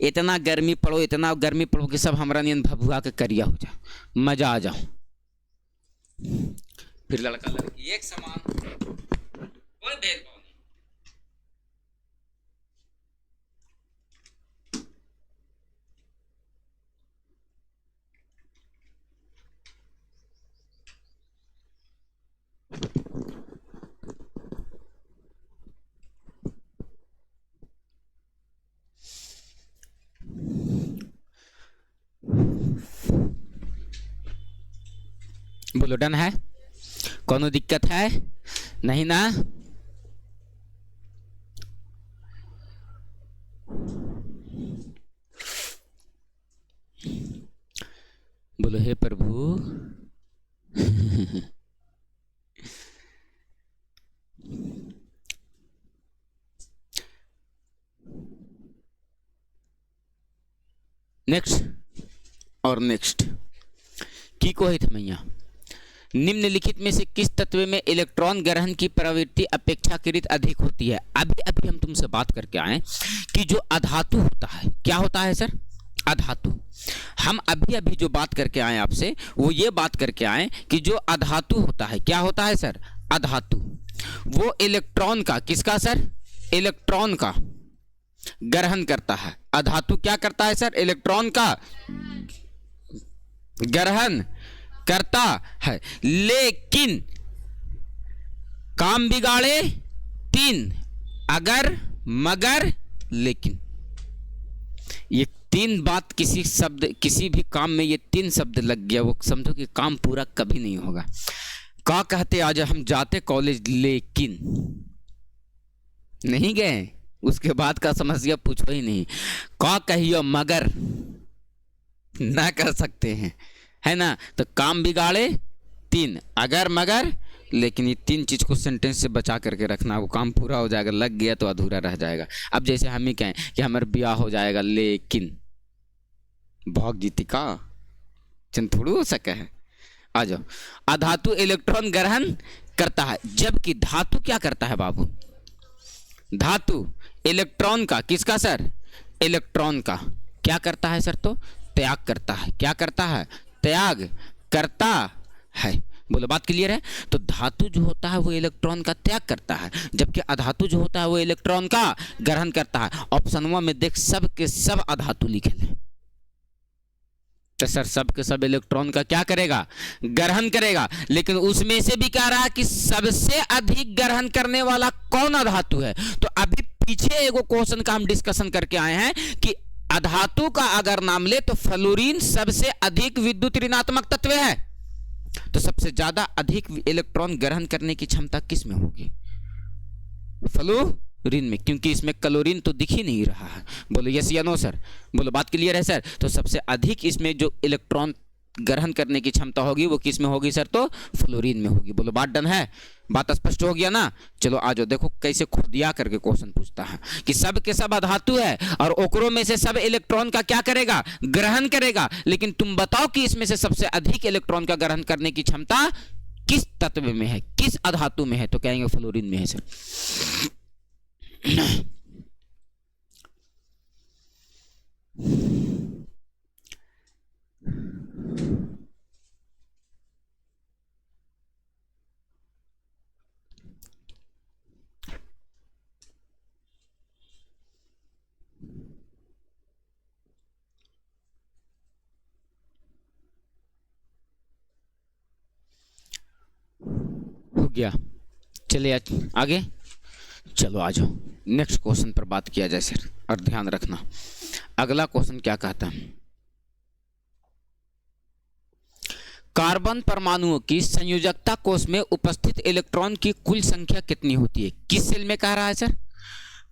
इतना गर्मी पड़ो, इतना गर्मी पड़ो कि सब हमरा नियन भभुआ के करिया हो जाए, मजा आ जाओ। फिर लड़का लड़की एक समान, कोई भेदभाव नहीं। बोलो डन है? कोनो दिक्कत है? नहीं ना? बोलो हे प्रभु। नेक्स्ट और नेक्स्ट की को है थमैया। निम्नलिखित में से किस तत्व में इलेक्ट्रॉन ग्रहण की प्रवृत्ति अपेक्षाकृत अधिक होती है? अभी अभी हम तुमसे बात करके आए कि जो अधातु होता है, क्या होता है सर? अधातु। हम अभी अभी जो बात करके आए आपसे वो ये बात करके आए कि जो अधातु होता है, क्या होता है सर? अधातु। वो इलेक्ट्रॉन का, किसका सर? इलेक्ट्रॉन का ग्रहण करता है। अधातु क्या करता है सर? इलेक्ट्रॉन का ग्रहण करता है, लेकिन काम बिगाड़े तीन, अगर मगर लेकिन। ये तीन बात किसी शब्द, किसी भी काम में ये तीन शब्द लग गया, वो समझो कि काम पूरा कभी नहीं होगा। का कहते आज हम जाते कॉलेज, लेकिन नहीं गए, उसके बाद का समस्या पूछो ही नहीं। का कहियो मगर ना कर सकते हैं, है ना? तो काम बिगाड़े तीन, अगर मगर लेकिन। ये तीन चीज को सेंटेंस से बचा करके रखना, वो काम पूरा हो जाएगा। लग गया तो अधूरा रह जाएगा। अब जैसे हम ही कहें कि हमारा ब्याह हो जाएगा, लेकिन भोग जीती का चंद थोड़ी हो सके है। आ जाओ। अधातु इलेक्ट्रॉन ग्रहण करता है, जबकि धातु क्या करता है बाबू? धातु इलेक्ट्रॉन का, किसका सर? इलेक्ट्रॉन का क्या करता है सर? तो त्याग करता है। क्या करता है? त्याग करता है। बोलो बात क्लियर है? तो धातु जो होता है वो इलेक्ट्रॉन का त्याग करता है, जबकि अधातु जो होता है वो इलेक्ट्रॉन का ग्रहण करता है। ऑप्शन में देख सब के सब अधातु लिखे हैं, तो सर सब के सब इलेक्ट्रॉन का क्या करेगा? ग्रहण करेगा। लेकिन उसमें से भी कह रहा है कि सबसे अधिक ग्रहण करने वाला कौन अधातु है? तो अभी पीछे एगो क्वेश्चन का हम डिस्कशन करके आए हैं कि अधातु का अगर नाम ले तो फ्लोरीन सबसे अधिक विद्युत ऋणात्मक तत्व है। तो सबसे ज्यादा अधिक इलेक्ट्रॉन ग्रहण करने की क्षमता किस में होगी? फ्लोरीन में, क्योंकि इसमें क्लोरीन तो दिख ही नहीं रहा है। बोलो यस या नो सर? बोलो बात क्लियर है सर? तो सबसे अधिक इसमें जो इलेक्ट्रॉन ग्रहण करने की क्षमता होगी वो किस में होगी सर? तो फ्लोरीन में होगी। बोलो बात डन है? बात स्पष्ट हो गया ना? चलो आ जाओ, देखो कैसे खुदिया करके क्वेश्चन पूछता है कि सब के सब अधातु है और ओकरों में से सब इलेक्ट्रॉन का क्या करेगा? ग्रहण करेगा। लेकिन तुम बताओ कि इसमें से सबसे अधिक इलेक्ट्रॉन का ग्रहण करने की क्षमता किस तत्व में है, किस अधातु में है? तो कहेंगे फ्लोरीन में है सर। हो गया, चलिए आगे चलो आ जाओ। नेक्स्ट क्वेश्चन पर बात किया जाए सर, और ध्यान रखना अगला क्वेश्चन क्या कहता है। कार्बन परमाणुओं की संयोजकता कोष में उपस्थित इलेक्ट्रॉन की कुल संख्या कितनी होती है? किस सेल में कह रहा है सर?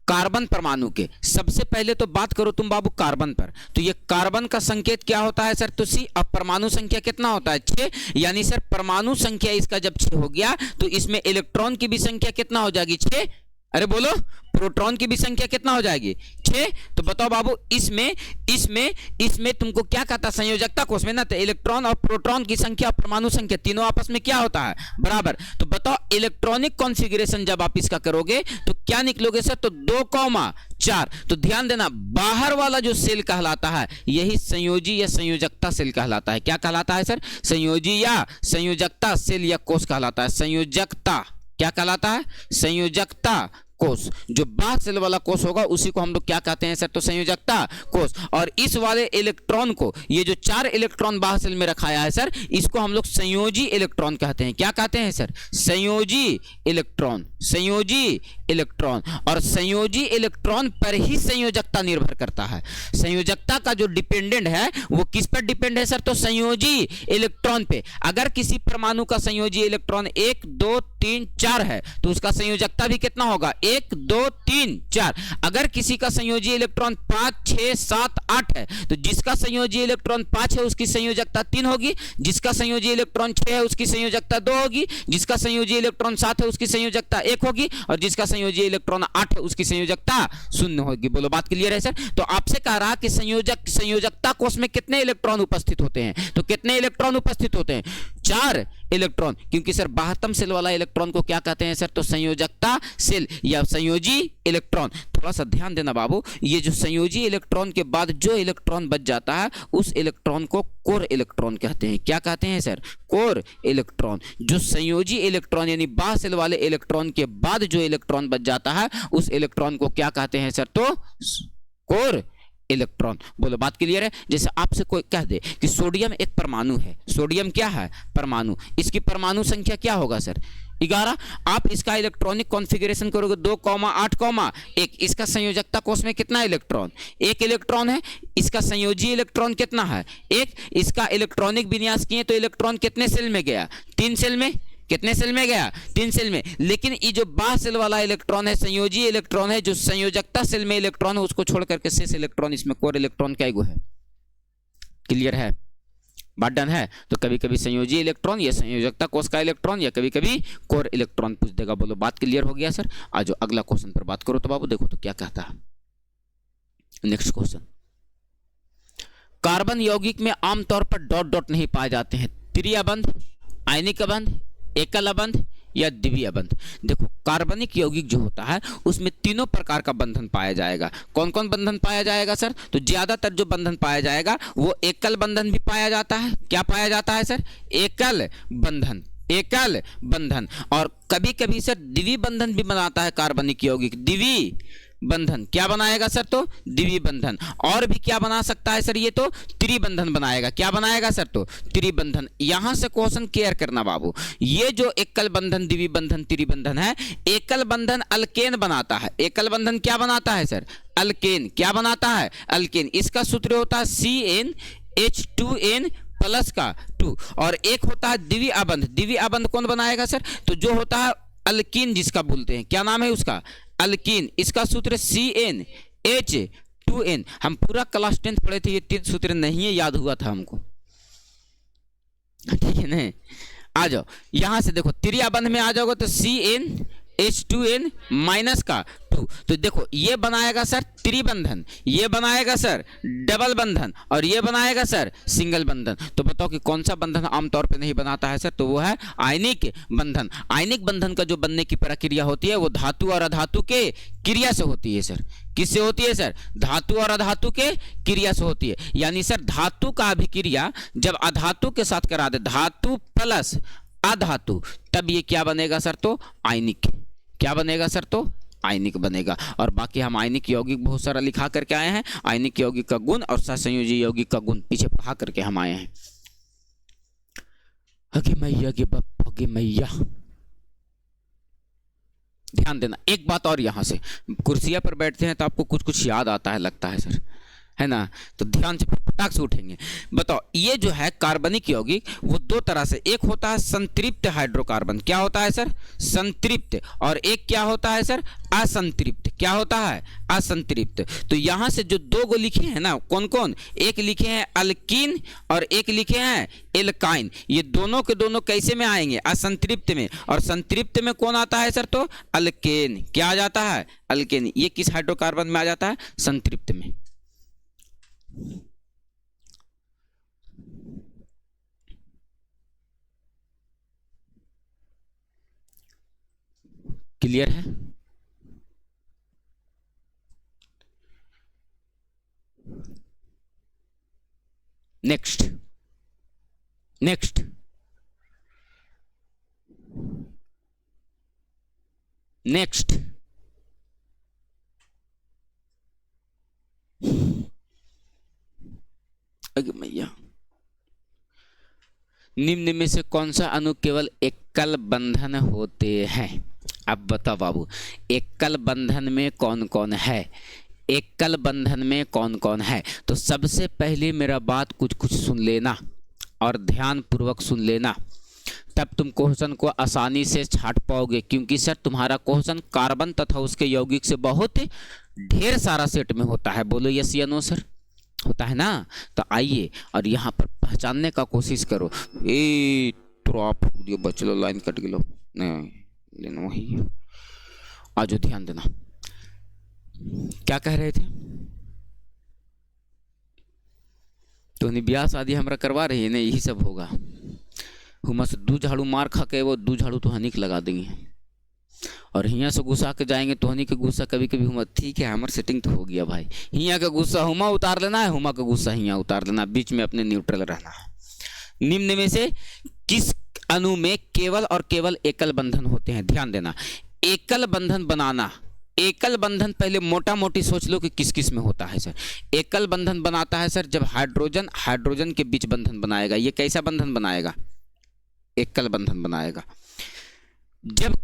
कार्बन परमाणु के। सबसे पहले तो बात करो तुम बाबू कार्बन पर, तो ये कार्बन का संकेत क्या होता है सर? तो सी। अब परमाणु संख्या कितना होता है? 6। यानी सर परमाणु संख्या इसका जब 6 हो गया तो इसमें इलेक्ट्रॉन की भी संख्या कितना हो जाएगी? 6। अरे बोलो, प्रोटॉन की भी संख्या कितना हो जाएगी? 6। तो बताओ बाबू, इसमें इसमें इसमें तुमको क्या कहता है? संयोजकता कोष में ना, तो इलेक्ट्रॉन और प्रोटॉन की संख्या और परमाणु संख्या तीनों आपस में क्या होता है? बराबर। तो बताओ इलेक्ट्रॉनिक कॉन्फ़िगरेशन जब आप इसका करोगे तो क्या निकलोगे सर? तो 2,4। तो ध्यान देना, बाहर वाला जो सेल कहलाता है यही संयोजी या संयोजकता सेल कहलाता है। क्या कहलाता है सर? संयोजी या संयोजकता सेल या कोष कहलाता है। संयोजकता क्या कहलाता है? संयोजकता कोष, जो बाह्य सेल वाला कोष होगा उसी को हम लोग क्या कहते हैं सर, तो संयोजकता कोष। और इस वाले इलेक्ट्रॉन को, ये जो 4 इलेक्ट्रॉन बाह्य सेल में रखाया है सर, इसको हम लोग संयोजी इलेक्ट्रॉन कहते हैं। क्या कहते हैं सर, संयोजी इलेक्ट्रॉन, संयोजी इलेक्ट्रॉन। और संयोजी इलेक्ट्रॉन पर ही संयोजकता निर्भर करता है। संयोजकता का जो डिपेंडेंट है वो किस पर डिपेंड है सर, तो संयोजी इलेक्ट्रॉन पे। अगर किसी परमाणु का संयोजी इलेक्ट्रॉन 1 2 3 4 है तो उसका संयोजकता भी कितना होगा, 1 2 3 4। अगर किसी का संयोजी इलेक्ट्रॉन 5 6 7 8 है तो जिसका संयोजी इलेक्ट्रॉन 5 है उसकी संयोजकता 3 होगी, जिसका संयोजी इलेक्ट्रॉन 6 है उसकी संयोजकता 2 होगी, जिसका संयोजी इलेक्ट्रॉन 7 है उसकी संयोजकता 1 होगी, और जिसका संयोजी इलेक्ट्रॉन 8 है उसकी संयोजकता 0 होगी। बोलो बात क्लियर है सर। तो आपसे कह रहा कि संयोजकता कोष में कितने इलेक्ट्रॉन उपस्थित होते हैं, तो कितने इलेक्ट्रॉन उपस्थित होते हैं, 4 इलेक्ट्रॉन। क्योंकि सर बाह्यतम सेल वाला इलेक्ट्रॉन को क्या कहते हैं सर, तो संयोजकता सेल या संयोजी इलेक्ट्रॉन। थोड़ा सा ध्यान देना बाबू, ये जो संयोजी इलेक्ट्रॉन के बाद जो इलेक्ट्रॉन बच जाता है उस इलेक्ट्रॉन को कोर इलेक्ट्रॉन कहते हैं। क्या कहते हैं सर, कोर इलेक्ट्रॉन। जो संयोजी इलेक्ट्रॉन यानी बाह्य सेल वाले इलेक्ट्रॉन के बाद जो इलेक्ट्रॉन बच जाता है उस इलेक्ट्रॉन को क्या कहते हैं सर, तो कोर इलेक्ट्रॉन। बोलो बात क्लियर है। जैसे आपसे कोई कह दे कि सोडियम एक परमाणु है, सोडियम क्या है, परमाणु, इसकी परमाणु संख्या क्या होगा सर, 11। आप इसका इलेक्ट्रॉनिक कॉन्फ़िगरेशन करोगे 2,8,1। इसका संयोजकता कोष में कितना इलेक्ट्रॉन, 1 इलेक्ट्रॉन है। इसका संयोजी इलेक्ट्रॉन कितना है, 1। इसका इलेक्ट्रॉनिक विन्यास किए तो इलेक्ट्रॉन कितने सेल में गया, 3 सेल में। कितने सेल में गया, 3 सेल में। लेकिन ये जो बाह्य सेल वाला इलेक्ट्रॉन है, संयोजी इलेक्ट्रॉन है, जो संयोजकता सेल में इलेक्ट्रॉन है उसको छोड़ करके शेष इलेक्ट्रॉन इसमें कोर इलेक्ट्रॉन क्या है। क्लियर है, बात डन है। तो कभी कभी संयोजी इलेक्ट्रॉन या संयोजकता कोष का इलेक्ट्रॉन या कभी कभी कोर इलेक्ट्रॉन पूछ देगा। बोलो बात क्लियर हो गया सर। आज अगला क्वेश्चन पर बात करो तो बाबू देखो तो क्या कहता है। नेक्स्ट क्वेश्चन, कार्बन यौगिक में आमतौर पर डॉट डॉट नहीं पाए जाते हैं, त्रिया बंध, आयनिक बंध, एकल बंध या द्वितीय बंध। देखो कार्बनिक यौगिक जो होता है उसमें तीनों प्रकार का बंधन पाया जाएगा। कौन कौन बंधन पाया जाएगा सर, तो ज्यादातर जो बंधन पाया जाएगा वो एकल बंधन भी पाया जाता है। क्या पाया जाता है सर, एकल बंधन, एकल बंधन। और कभी कभी सर द्वितीय बंधन भी बनाता है कार्बनिक यौगिक, द्वितीय बंधन। क्या बनाएगा सर, तो द्वितीय बंधन। और भी क्या बना सकता है सर, ये तो त्रिबंधन बनाएगा। क्या बनाएगा सर, तो त्रिबंधन। यहां से क्वेश्चन केयर करना बाबू, ये जो एकल बंधन, द्वितीय बंधन, त्रिबंधन है, एकल बंधन अल्केन बनाता है। एकल बंधन क्या बनाता है सर, अल्केन। क्या बनाता है, अल्केन। इसका सूत्र होता है CnH2n प्लस का 2। और एक होता है द्वितीय अबंध। द्वितीय अबंध कौन बनाएगा सर, तो जो होता है अल्कीन जिसका बोलते हैं, क्या नाम है उसका, अल्कीन। इसका सूत्र CnH2n। हम पूरा क्लास 10th पढ़े थे, ये 3 सूत्र नहीं है, याद हुआ था हमको, ठीक है ना। आ जाओ यहां से देखो, त्रिया बंध में आ जाओगे तो CnH2n माइनस का 2। तो देखो ये बनाएगा सर त्रिबंधन, ये बनाएगा सर डबल बंधन, और ये बनाएगा सर सिंगल बंधन। तो बताओ कि कौन सा बंधन आमतौर पे नहीं बनाता है सर, तो वो है आयनिक बंधन। आयनिक बंधन का जो बनने की प्रक्रिया होती है वो धातु और अधातु के क्रिया से होती है सर। किससे होती है सर, धातु और अधातु के क्रिया से होती है। यानी सर धातु का अभिक्रिया जब अधातु के साथ करा दे, धातु प्लस अधातु, तब ये क्या बनेगा सर, तो आयनिक। क्या बनेगा सर, तो आयनिक बनेगा। और बाकी हम आयनिक यौगिक बहुत सारा लिखा करके आए हैं। आयनिक यौगिक का गुण और सहसंयोजी यौगिक का गुण पीछे पढ़ा करके हम आए हैं। हगे मैया के बाप, हगे मैया। ध्यान देना एक बात और, यहां से कुर्सियां पर बैठते हैं तो आपको कुछ कुछ याद आता है लगता है सर, है ना, तो ध्यान से फटाक से उठेंगे। बताओ ये जो है कार्बनिक यौगिक वो 2 तरह से, एक होता है संतृप्त हाइड्रोकार्बन। क्या होता है सर, संतृप्त। और एक क्या होता है सर, असंतृप्त। क्या होता है, असंतृप्त। तो यहां से जो 2 गो लिखे हैं ना, कौन कौन, एक लिखे हैं अल्कीन और एक लिखे हैं एल्काइन। ये दोनों के दोनों कैसे में आएंगे, असंतृप्त में। और संतृप्त में कौन आता है सर, तो अल्केन। क्या आ जाता है, अल्केन। ये किस हाइड्रोकार्बन में आ जाता है, संतृप्त में। क्लियर है। नेक्स्ट नेक्स्ट नेक्स्ट निम्न में से कौन सा अणु केवल एकल बंधन होते हैं? अब बताओ बाबू, एकल बंधन में कौन कौन है? एकल बंधन में कौन कौन है? तो सबसे पहले मेरा बात कुछ कुछ सुन लेना और ध्यान पूर्वक सुन लेना, तब तुम क्वेश्चन को आसानी से छाट पाओगे। क्योंकि सर तुम्हारा क्वेश्चन कार्बन तथा उसके यौगिक से बहुत ढेर सारा सेट में होता है। बोलो यस या नो सर? होता है ना? तो आइए और यहाँ पर पहचानने का कोशिश करो। ए तो आप बचलो, लाइन कट गलो, नहीं लेना वही। आज ध्यान देना, क्या कह रहे थे? तो नहीं ब्याह शादी हमरा करवा रही है ना, यही सब होगा। हुमा से 2 झाड़ू मार खा के वो 2 झाड़ू तो हनी के लगा देंगे, और हियाँ से गुस्सा के जाएंगे तो हनी के गुस्सा कभी कभी हुमा ठीक है हमारे सेटिंग तो हो गया भाई, हियाँ का गुस्सा हुमा उतार लेना है, हुमा का गुस्सा हियाँ उतार लेना, बीच में अपने न्यूट्रल रहना है। निम्न में से किस अणु में केवल और केवल एकल बंधन होते हैं? ध्यान देना, एकल बंधन बनाना। एकल बंधन पहले मोटा मोटी सोच लो कि किस किस में होता है सर। एकल बंधन बनाता है सर जब हाइड्रोजन हाइड्रोजन के बीच बंधन बनाएगा। ये कैसा बंधन बनाएगा? एकल बंधन बनाएगा। जब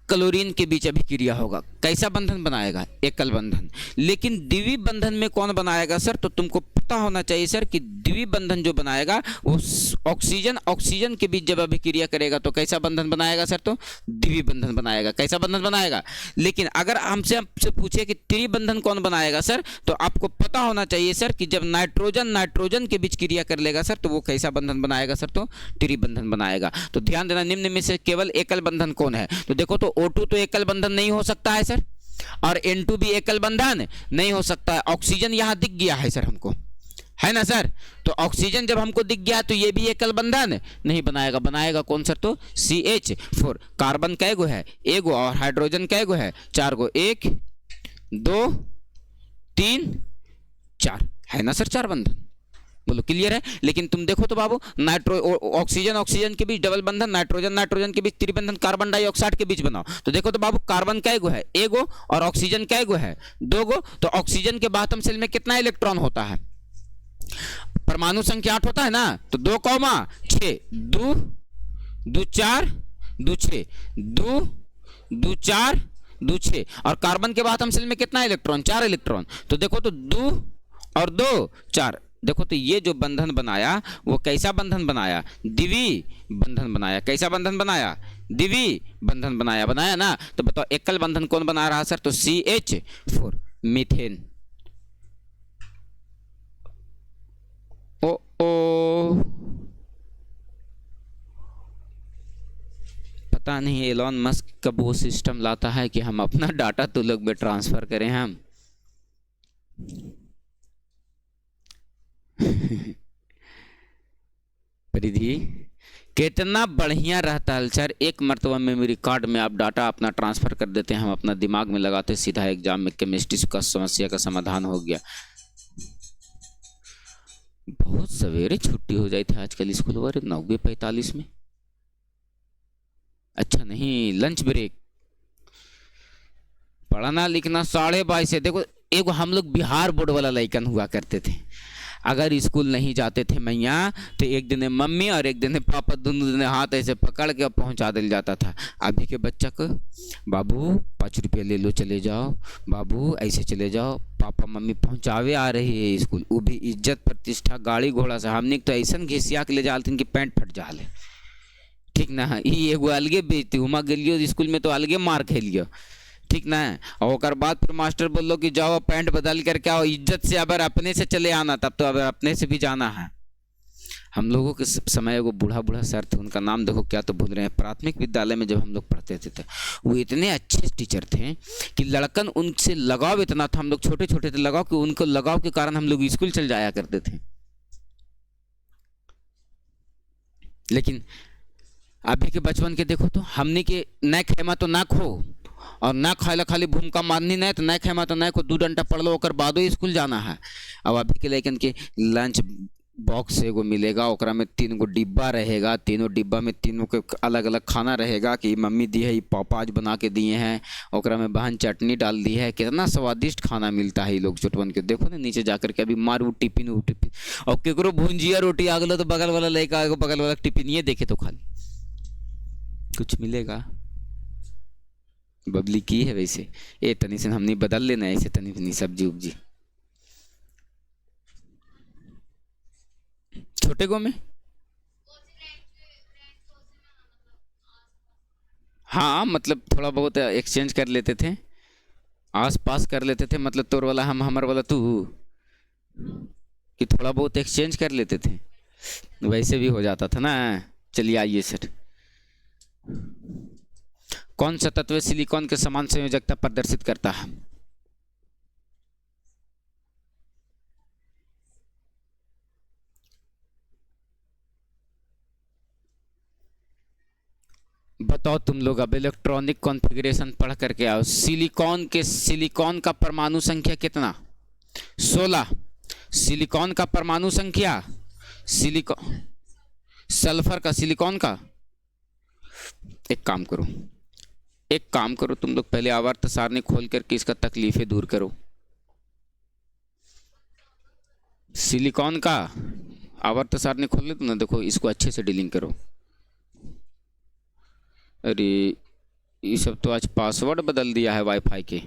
क्लोरीन के बीच अभिक्रिया होगा, कैसा बंधन बनाएगा? एकल बंधन। लेकिन द्विवीय बंधन में कौन बनाएगा सर? तो तुमको पता होना चाहिए सर कि द्विवीय बंधन जो बनाएगा वो ऑक्सीजन के बीच जब अभिक्रिया करेगा तो कैसा बंधन बनाएगा सर? तो द्विवीय बंधन बनाएगा। कैसा बंधन बनाएगा? लेकिन अगर हमसे पूछे कि त्रिवीय बंधन कौन बनाएगा सर, तो आपको पता होना चाहिए सर कि जब नाइट्रोजन के बीच क्रिया कर लेगा सर तो वो कैसा बंधन बनाएगा सर? तो त्रिवीय बंधन बनाएगा। तो ध्यान देना, निम्न में से केवल एकल बंधन कौन है? तो देखो, तो O2 तो एकल बंधन नहीं हो सकता है सर, और N2 भी एकल बंधन नहीं हो सकता है। ऑक्सीजन यहां दिख गया है सर हमको, है ना सर? तो ऑक्सीजन जब हमको दिख गया तो ये भी एकल बंधन नहीं बनाएगा। बनाएगा कौन सर? तो CH4। कार्बन कै गो है? एगो। और हाइड्रोजन कै गो है? 4 गो। 1 2 3 4, है ना सर 4 बंधन? बोलो क्लियर है? लेकिन तुम देखो तो बाबू, ऑक्सीजन के बीच डबल बंधन, नाइट्रोजन के बीच त्रिबंधन, कार्बन डाइऑक्साइड के बीच बनाओ। तो देखो तो बाबू, कार्बन कै गो है? एगो। और ऑक्सीजन कै गो है? 2 गो। तो ऑक्सीजन के बाटम सेल में कितना इलेक्ट्रॉन होता है? परमाणु संख्या 8 होता है ना, तो 2, 6 2 2 4 2 6 2 2 4 2 6। और कार्बन के बाटम सेल में कितना इलेक्ट्रॉन? 4 इलेक्ट्रॉन। तो देखो तो 2 और 2 4। देखो तो ये जो बंधन बनाया वो कैसा बंधन बनाया? द्विवीय बंधन बनाया। कैसा बंधन बनाया? द्विवीय बंधन बनाया। बनाया ना? तो बताओ एकल बंधन कौन बना रहा सर? तो CH4, मीथेन। पता नहीं एलॉन मस्क कब वो सिस्टम लाता है कि हम अपना डाटा तो लोग में ट्रांसफर करें हम। परिधि कितना बढ़िया रहता है सर, एक मरतबा मेमोरी कार्ड में आप डाटा अपना ट्रांसफर कर देते हैं, हम अपना दिमाग में लगाते, सीधा एग्जाम में केमिस्ट्री का समस्या का समाधान हो गया। बहुत सवेरे छुट्टी हो जाती है आजकल स्कूल वाले, 9:45 में। अच्छा नहीं, लंच ब्रेक, पढ़ना लिखना 22:30 से। देखो एगो हम लोग बिहार बोर्ड वाला लइकन हुआ करते थे, अगर स्कूल नहीं जाते थे मैया तो एक दिन मम्मी और एक दिन पापा दोनों दिन हाथ ऐसे पकड़ के पहुंचा दिया जाता था। अभी के बच्चा को बाबू 5 रुपये ले लो चले जाओ, बाबू ऐसे चले जाओ, पापा मम्मी पहुंचावे आ रही है स्कूल, वो भी इज्जत प्रतिष्ठा गाड़ी घोड़ा से। हमने तो ऐसा घिसिया के ले जाते कि पैंट फट जाले, ठीक ना? ये एगो अलगे बेचती, हुमा गलियो स्कूल में तो अलगे मार खेलियो, ठीक ना? और ओकर बाद फिर मास्टर बोलो कि जाओ पैंट बदल करके आओ, इज्जत से अगर अपने से चले आना तब तो अगर अपने से भी जाना है। हम लोगों के समय वो बूढ़ा सर थे, उनका नाम देखो क्या तो भूल रहे हैं। प्राथमिक विद्यालय में जब हम लोग पढ़ते थे वो इतने अच्छे टीचर थे कि लड़कन उनसे लगाव इतना था, हम लोग छोटे छोटे थे, लगाव कि उनको लगाव के कारण हम लोग स्कूल चल जाया करते थे। लेकिन अभी के बचपन के देखो तो, हमने के न खेमा तो ना खो और ना खाला खाली भूमिका मारनी नहीं, तो न खेमा तो न खो, 2 डंडा पढ़ लो और बादो स्कूल जाना है। अब अभी के लेकिन के लंच बॉक्स एगो मिलेगा, ओकरा में 3 गो डिब्बा रहेगा, तीनों डिब्बा में तीनों के अलग अलग खाना रहेगा कि मम्मी दी है, ये पापा आज बना के दिए हैं, ओकरा में बहन चटनी डाल दी है। कितना स्वादिष्ट खाना मिलता है ये लोग चोटवन के। देखो ना नीचे जाकर के अभी मार वो टिफिन और केकरो भुंजिया रोटी आ गलो तो बगल वाला लड़का आएगा, बगल वाला टिफिन ये देखे तो खाली कुछ मिलेगा। बबली की है वैसे ए तनी से हमने बदल लेना ऐसे तनी तनी सब्जी उब्जी छोटे गो में। हाँ मतलब थोड़ा बहुत एक्सचेंज कर लेते थे, आस पास कर लेते थे, मतलब तोर वाला हम हमार वाला तू, कि थोड़ा बहुत एक्सचेंज कर लेते थे, वैसे भी हो जाता था ना। चलिए आइए सर, कौन सा तत्व सिलिकॉन के समान संयोजकता प्रदर्शित करता है? बताओ तुम लोग, अब इलेक्ट्रॉनिक कॉन्फ़िगरेशन पढ़ करके आओ। सिलिकॉन का परमाणु संख्या कितना? 16। सिलिकॉन का परमाणु संख्या, सिलिकॉन सल्फर का, सिलिकॉन का। एक काम करो तुम लोग, पहले आवर्त सारणी खोल करके इसका तकलीफें दूर करो। सिलिकॉन का आवर्त सारणी खोल ले तो ना, देखो इसको अच्छे से डीलिंग करो। अरे ये सब तो आज पासवर्ड बदल दिया है वाईफाई के।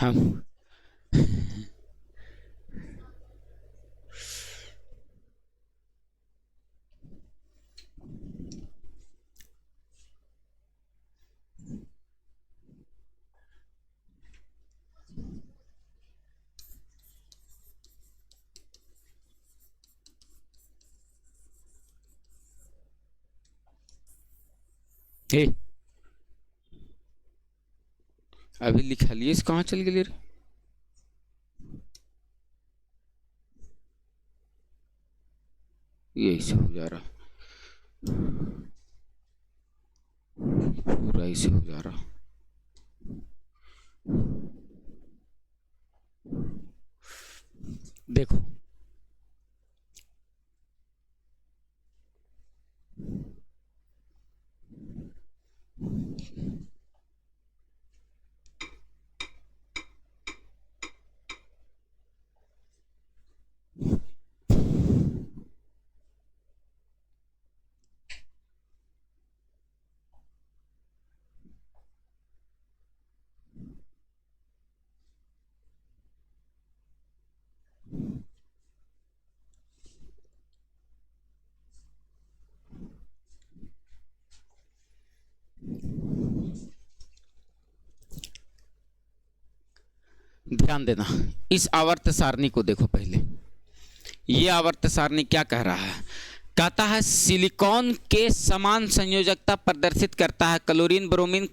हम अभी लिखलिए, कहाँ चल गए रे? ये ऐसे हो जा रहा, पूरा ऐसे हो जा रहा। देखो ध्यान देना, इस आवर्त सारणी को देखो पहले। ये आवर्त सारणी क्या कह रहा है? कहता है सिलिकॉन के समान संयोजकता प्रदर्शित करता है chlorine, bromine,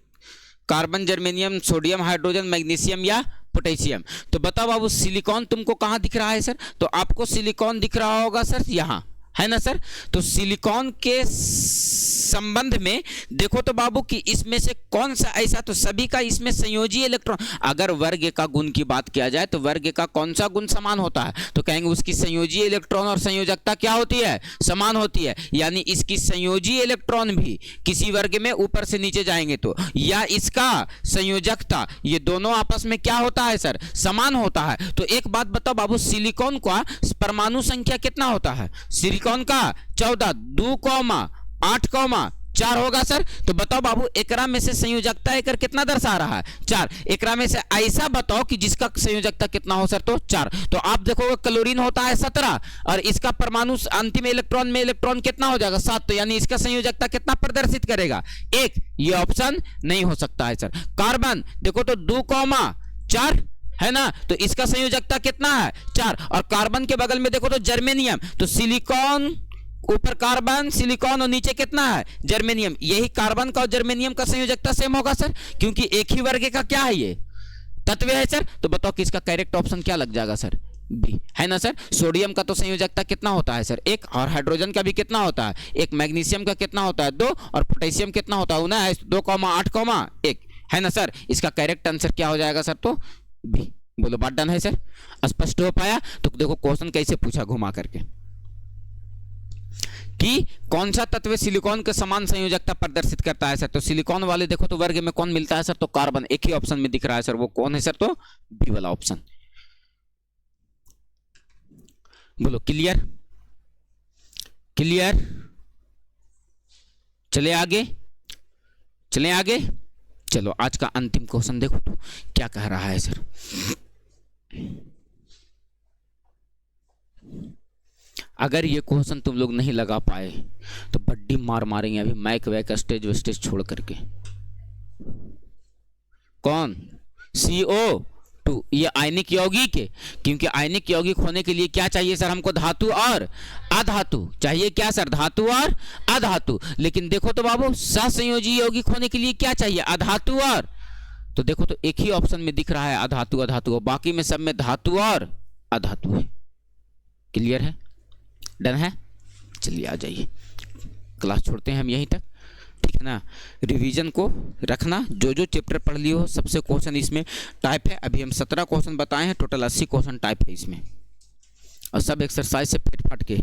carbon, germanium, sodium, hydrogen, magnesium या पोटेशियम। तो बताओ बाबू सिलिकॉन तुमको कहाँ दिख रहा है सर? तो आपको सिलिकॉन दिख रहा होगा सर यहाँ, है ना सर? तो सिलिकॉन के संबंध में देखो तो बाबू कि इसमें से कौन सा ऐसा, तो सभी का इसमें संयोजी इलेक्ट्रॉन। अगर वर्ग का गुण की बात किया जाए तो वर्ग का कौन सा गुण समान होता है? तो कहेंगे उसकी संयोजी इलेक्ट्रॉन और संयोजकता क्या होती है? समान होती है। यानी इसकी संयोजी इलेक्ट्रॉन भी किसी वर्ग में ऊपर से नीचे जाएंगे तो, या इसका संयोजकता, ये दोनों आपस में क्या होता है सर? समान होता है। तो एक बात बताओ बाबू, सिलिकॉन का परमाणु संख्या कितना होता है? सिलिकॉन का 14, 2,8,4 होगा सर। तो बताओ बाबू एकरा में से संयोजकता एकर कितना दर्शा रहा है? 4। एकरा में से ऐसा बताओ कि जिसका संयोजकता कितना हो सर? तो 4। तो आप देखोगे क्लोरीन होता है 17 और इसका परमाणु अंतिम इलेक्ट्रॉन में इलेक्ट्रॉन कितना हो जाएगा? 7। तो यानी इसका संयोजकता कितना प्रदर्शित करेगा? 1। ये ऑप्शन नहीं हो सकता है सर। कार्बन देखो तो 2,4 है ना, तो इसका संयोजकता कितना है? 4। और कार्बन के बगल में देखो तो जर्मेनियम, तो सिलिकॉन ऊपर कार्बन, सिलिकॉन और नीचे कितना है? जर्मेनियम। यही कार्बन का और जर्मेनियम का संयोजकता सेम होगा सर, क्योंकि एक ही वर्ग का क्या है ये? तत्व है सर, तो बताओ कि इसका करेक्ट ऑप्शन क्या लग जाएगा सर, बी, है ना सर। सोडियम का तो संयोजकता कितना होता है सर, 1, और हाइड्रोजन का भी कितना होता है 1, मैग्नीशियम का कितना होता है 2, और पोटेशियम कितना होता है 2,8,1, है ना सर। इसका करेक्ट आंसर क्या हो जाएगा सर, तो बी। बोलो बात डन है सर, स्पष्ट हो पाया। तो देखो क्वेश्चन कैसे पूछा घुमा करके कि कौन सा तत्व सिलिकॉन के समान संयोजकता प्रदर्शित करता है सर, तो सिलिकॉन वाले देखो तो वर्ग में कौन मिलता है सर, तो कार्बन, एक ही ऑप्शन में दिख रहा है सर, वो कौन है सर, तो बी वाला ऑप्शन। बोलो क्लियर, क्लियर। चले आगे, चले आगे। चलो आज का अंतिम क्वेश्चन देखो तो क्या कह रहा है सर। अगर ये क्वेश्चन तुम लोग नहीं लगा पाए तो बड्डी मार मारेंगे अभी, माइक वैक स्टेज वेस्टेज छोड़ करके। कौन, CO2, ये आयनिक यौगिक है, क्योंकि आयनिक यौगिक होने के लिए क्या चाहिए सर हमको, धातु और अधातु चाहिए, क्या सर, धातु और अधातु। लेकिन देखो तो बाबू सहसंयोजी यौगिक होने के लिए क्या चाहिए, अधातु और, तो देखो तो एक ही ऑप्शन में दिख रहा है अधातु अधातु, बाकी में सब में धातु और अधातु है। क्लियर है, डन है। चलिए आ जाइए, क्लास छोड़ते हैं हम यहीं तक, ठीक है ना। रिवीजन को रखना, जो जो चैप्टर पढ़ लिए हो सबसे क्वेश्चन इसमें टाइप है। अभी हम 17 क्वेश्चन बताए हैं, टोटल 80 क्वेश्चन टाइप है इसमें, और सब एक्सरसाइज से फिट फाट के